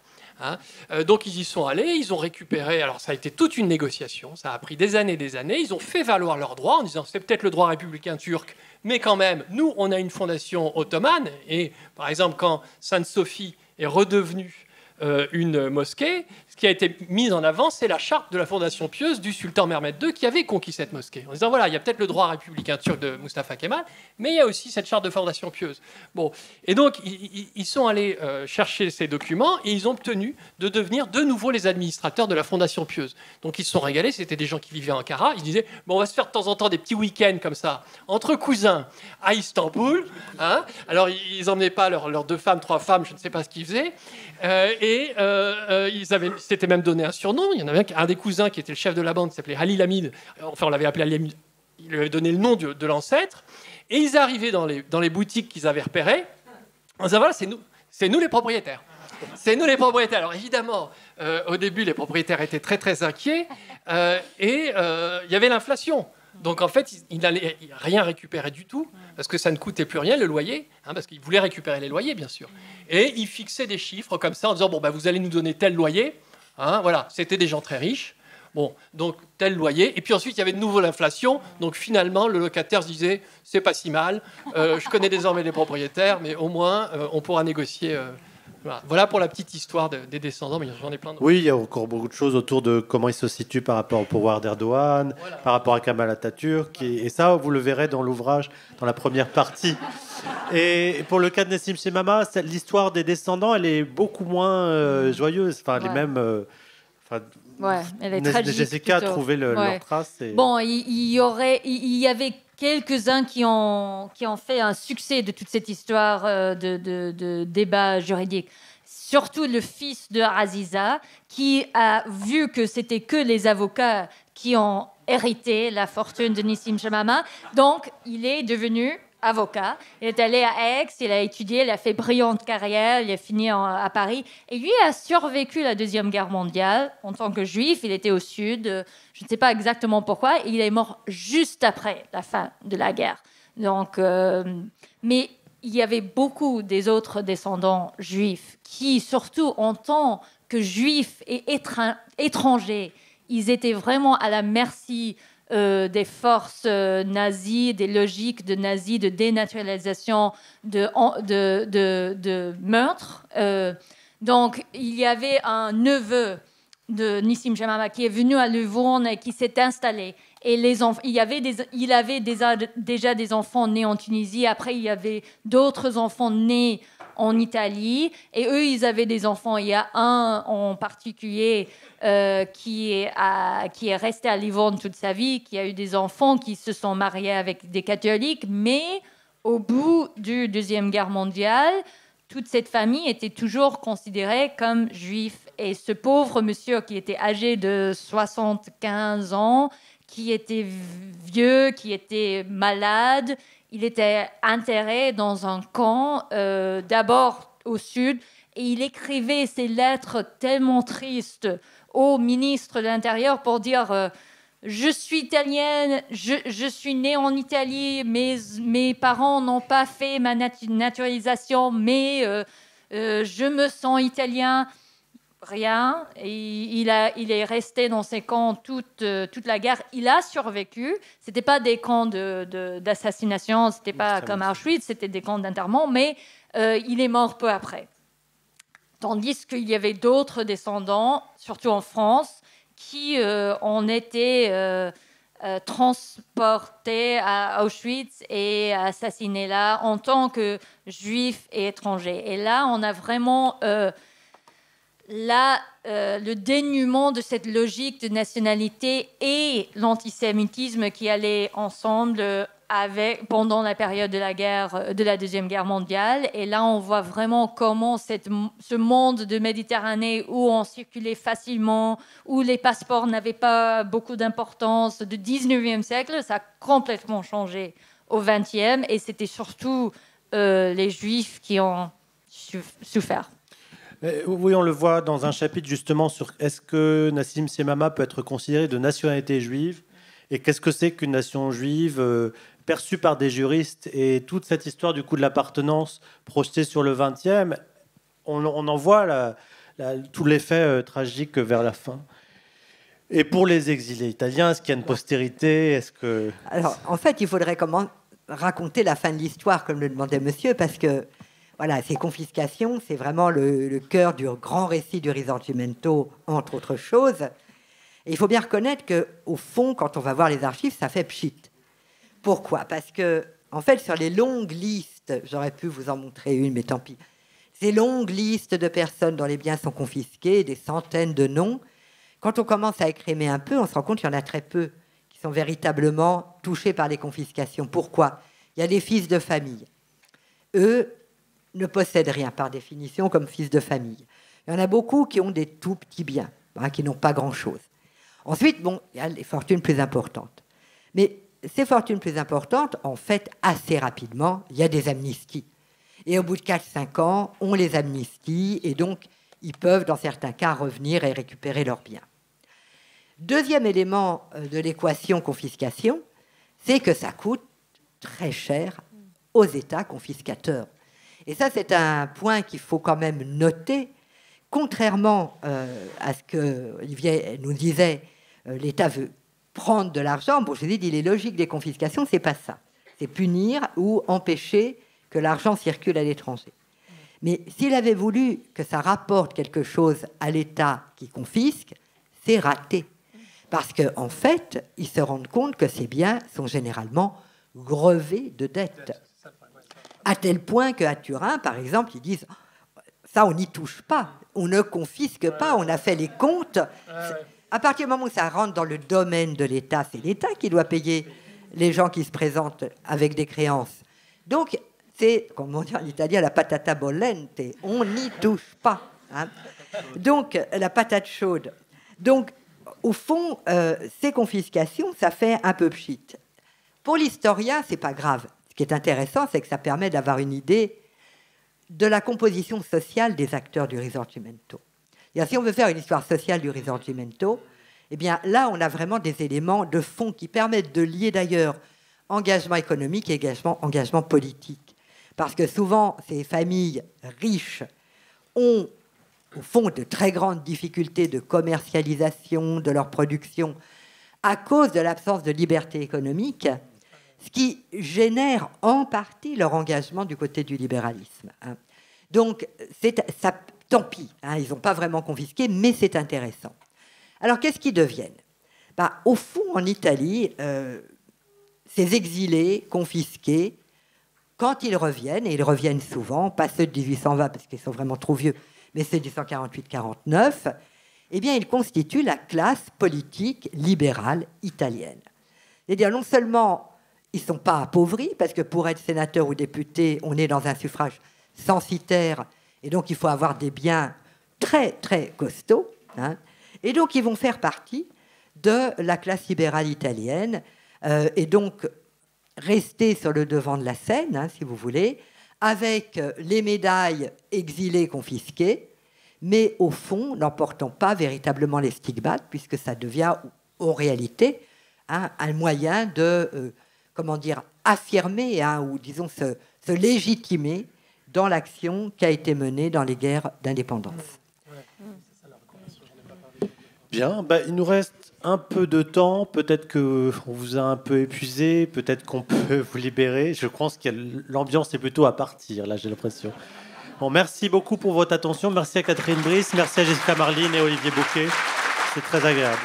Donc ils y sont allés, ils ont récupéré, alors ça a été toute une négociation, ça a pris des années, ils ont fait valoir leurs droits en disant c'est peut-être le droit républicain turc, mais quand même, nous on a une fondation ottomane, et par exemple quand Sainte-Sophie est redevenue une mosquée, ce qui a été mis en avant, c'est la charte de la fondation pieuse du sultan Mehmed II qui avait conquis cette mosquée. En disant, voilà, il y a peut-être le droit républicain turc de Mustafa Kemal, mais il y a aussi cette charte de fondation pieuse. Bon. Et donc, ils sont allés chercher ces documents et ils ont obtenu de devenir de nouveau les administrateurs de la fondation pieuse. Donc, ils se sont régalés, c'était des gens qui vivaient à Ankara. Ils disaient, bon, on va se faire de temps en temps des petits week-ends comme ça, entre cousins, à Istanbul. Alors, ils n'emmenaient pas leurs 2 femmes, 3 femmes, je ne sais pas ce qu'ils faisaient. Ils s'étaient même donné un surnom. Il y en avait un des cousins qui était le chef de la bande, qui s'appelait Halil Hamid. Enfin, on l'avait appelé Halil Hamid. Il lui avait donné le nom de l'ancêtre. Et ils arrivaient dans les boutiques qu'ils avaient repérées. En disant, voilà, c'est nous les propriétaires. C'est nous les propriétaires. Alors évidemment, au début, les propriétaires étaient très très inquiets. Il y avait l'inflation. Donc en fait, il n'allait rien récupérer du tout, parce que ça ne coûtait plus rien, le loyer, parce qu'il voulait récupérer les loyers, bien sûr. Et il fixait des chiffres comme ça, en disant, bon, vous allez nous donner tel loyer. Voilà, c'était des gens très riches. Bon, donc tel loyer. Et puis ensuite, il y avait de nouveau l'inflation. Donc finalement, le locataire se disait, c'est pas si mal, je connais désormais les propriétaires, mais au moins, on pourra négocier... Voilà pour la petite histoire des descendants, mais j'en ai plein d'autres. Oui, il y a encore beaucoup de choses autour de comment il se situe par rapport au pouvoir d'Erdogan, voilà, par rapport à Kemal Atatürk, et ça, vous le verrez dans l'ouvrage, dans la première partie. Et pour le cas de Nessim Chemama, l'histoire des descendants, elle est beaucoup moins joyeuse. Enfin, elle est même... elle est tragique. Jessica a trouvé leurs traces. Et... Bon, il y avait quelques-uns qui ont fait un succès de toute cette histoire de débat juridique. Surtout le fils de Aziza, qui a vu que c'était que les avocats qui ont hérité la fortune de Nissim Chemama. Donc, il est devenu avocat. Il est allé à Aix, il a étudié, il a fait brillante carrière, il a fini à Paris. Et lui a survécu la Deuxième Guerre mondiale en tant que juif. Il était au sud, je ne sais pas exactement pourquoi. Et il est mort juste après la fin de la guerre. Donc, mais il y avait beaucoup des autres descendants juifs qui, surtout en tant que juifs et étrangers, ils étaient vraiment à la merci des forces nazies, des logiques de nazis, de dénaturalisation, de meurtre. Donc, il y avait un neveu de Nissim Chemama qui est venu à Livourne et qui s'est installé. Et il avait déjà des enfants nés en Tunisie. Après, il y avait d'autres enfants nés en Italie. Et eux, ils avaient des enfants. Il y a un en particulier qui est resté à Livourne toute sa vie, qui a eu des enfants qui se sont mariés avec des catholiques. Mais au bout du Deuxième Guerre mondiale, toute cette famille était toujours considérée comme juif. Et ce pauvre monsieur qui était âgé de 75 ans, qui était vieux, qui était malade, il était enterré dans un camp, d'abord au sud, et il écrivait ces lettres tellement tristes au ministre de l'Intérieur pour dire je suis italienne, je suis née en Italie, mes parents n'ont pas fait ma naturalisation, mais je me sens italien, rien. Et il est resté dans ces camps toute la guerre. Il a survécu. C'était pas des camps d'assassination, c'était pas comme Auschwitz, c'était des camps d'internement, mais il est mort peu après. Tandis qu'il y avait d'autres descendants, surtout en France, qui ont été transportés à Auschwitz et assassinés là en tant que juifs et étrangers. Et là, on a vraiment le dénuement de cette logique de nationalité et l'antisémitisme qui allaient ensemble pendant la période de la Deuxième Guerre mondiale. Et là, on voit vraiment comment ce monde de Méditerranée où on circulait facilement, où les passeports n'avaient pas beaucoup d'importance, du 19e siècle, ça a complètement changé au 20e. Et c'était surtout les Juifs qui ont souffert. Oui, on le voit dans un chapitre justement sur est-ce que Nassim Semama peut être considéré de nationalité juive et qu'est-ce que c'est qu'une nation juive perçue par des juristes et toute cette histoire du coup de l'appartenance projetée sur le 20e, on en voit tout l'effet tragique vers la fin. Et pour les exilés italiens, est-ce qu'il y a une postérité? Alors, en fait, il faudrait raconter la fin de l'histoire, comme le demandait monsieur, parce que voilà, ces confiscations, c'est vraiment le cœur du grand récit du Risorgimento, entre autres choses. Et il faut bien reconnaître qu'au fond, quand on va voir les archives, ça fait pchit. Pourquoi? Parce que, en fait, sur les longues listes, j'aurais pu vous en montrer une, mais tant pis, ces longues listes de personnes dont les biens sont confisqués, des centaines de noms, quand on commence à écrémer un peu, on se rend compte qu'il y en a très peu qui sont véritablement touchés par les confiscations. Pourquoi? Il y a des fils de famille. Eux ne possèdent rien, par définition, comme fils de famille. Il y en a beaucoup qui ont des tout petits biens, qui n'ont pas grand-chose. Ensuite, il y a les fortunes plus importantes. Mais ces fortunes plus importantes, en fait, assez rapidement, il y a des amnisties. Et au bout de 4-5 ans, on les amnistie, et donc, ils peuvent, dans certains cas, revenir et récupérer leurs biens. Deuxième élément de l'équation confiscation, c'est que ça coûte très cher aux États confiscateurs. Et ça, c'est un point qu'il faut quand même noter. Contrairement à ce que Olivier nous disait, l'État veut prendre de l'argent. Bon, je dis, il est logique des confiscations, c'est pas ça. C'est punir ou empêcher que l'argent circule à l'étranger. Mais s'il avait voulu que ça rapporte quelque chose à l'État qui confisque, c'est raté. Parce qu'en fait, ils se rendent compte que ces biens sont généralement grevés de dettes. À tel point qu'à Turin, par exemple, ils disent « ça, on n'y touche pas, on ne confisque pas, on a fait les comptes ». À partir du moment où ça rentre dans le domaine de l'État, c'est l'État qui doit payer les gens qui se présentent avec des créances. Donc, c'est, comme on dit en italien, la patata bollente, on n'y touche pas. Hein. Donc, la patate chaude. Donc, au fond, ces confiscations, ça fait un peu pchit. Pour l'historien, c'est pas grave. Ce qui est intéressant, c'est que ça permet d'avoir une idée de la composition sociale des acteurs du Risorgimento. Et si on veut faire une histoire sociale du Risorgimento, eh bien là, on a vraiment des éléments de fond qui permettent de lier d'ailleurs engagement économique et engagement politique. Parce que souvent, ces familles riches ont, au fond, de très grandes difficultés de commercialisation de leur production à cause de l'absence de liberté économique, ce qui génère en partie leur engagement du côté du libéralisme. Donc, ça, tant pis, ils n'ont pas vraiment confisqué, mais c'est intéressant. Alors, qu'est-ce qu'ils deviennent? Au fond, en Italie, ces exilés confisqués, quand ils reviennent, et ils reviennent souvent, pas ceux de 1820 parce qu'ils sont vraiment trop vieux, mais ceux de 1848-49, eh bien, ils constituent la classe politique libérale italienne. C'est-à-dire, non seulement ils ne sont pas appauvris, parce que pour être sénateur ou député, on est dans un suffrage censitaire, et donc il faut avoir des biens très, très costauds. Et donc, ils vont faire partie de la classe libérale italienne, et donc rester sur le devant de la scène, si vous voulez, avec les médailles exilées confisquées, mais au fond, n'emportant pas véritablement les stigmates, puisque ça devient, en réalité, un moyen de... affirmer ou disons se légitimer dans l'action qui a été menée dans les guerres d'indépendance. Bien, il nous reste un peu de temps. Peut-être qu'on vous a un peu épuisé, peut-être qu'on peut vous libérer. Je pense que l'ambiance est plutôt à partir, là, j'ai l'impression. Bon, merci beaucoup pour votre attention. Merci à Catherine Brice, merci à Jessica Marline et Olivier Bouquet. C'est très agréable.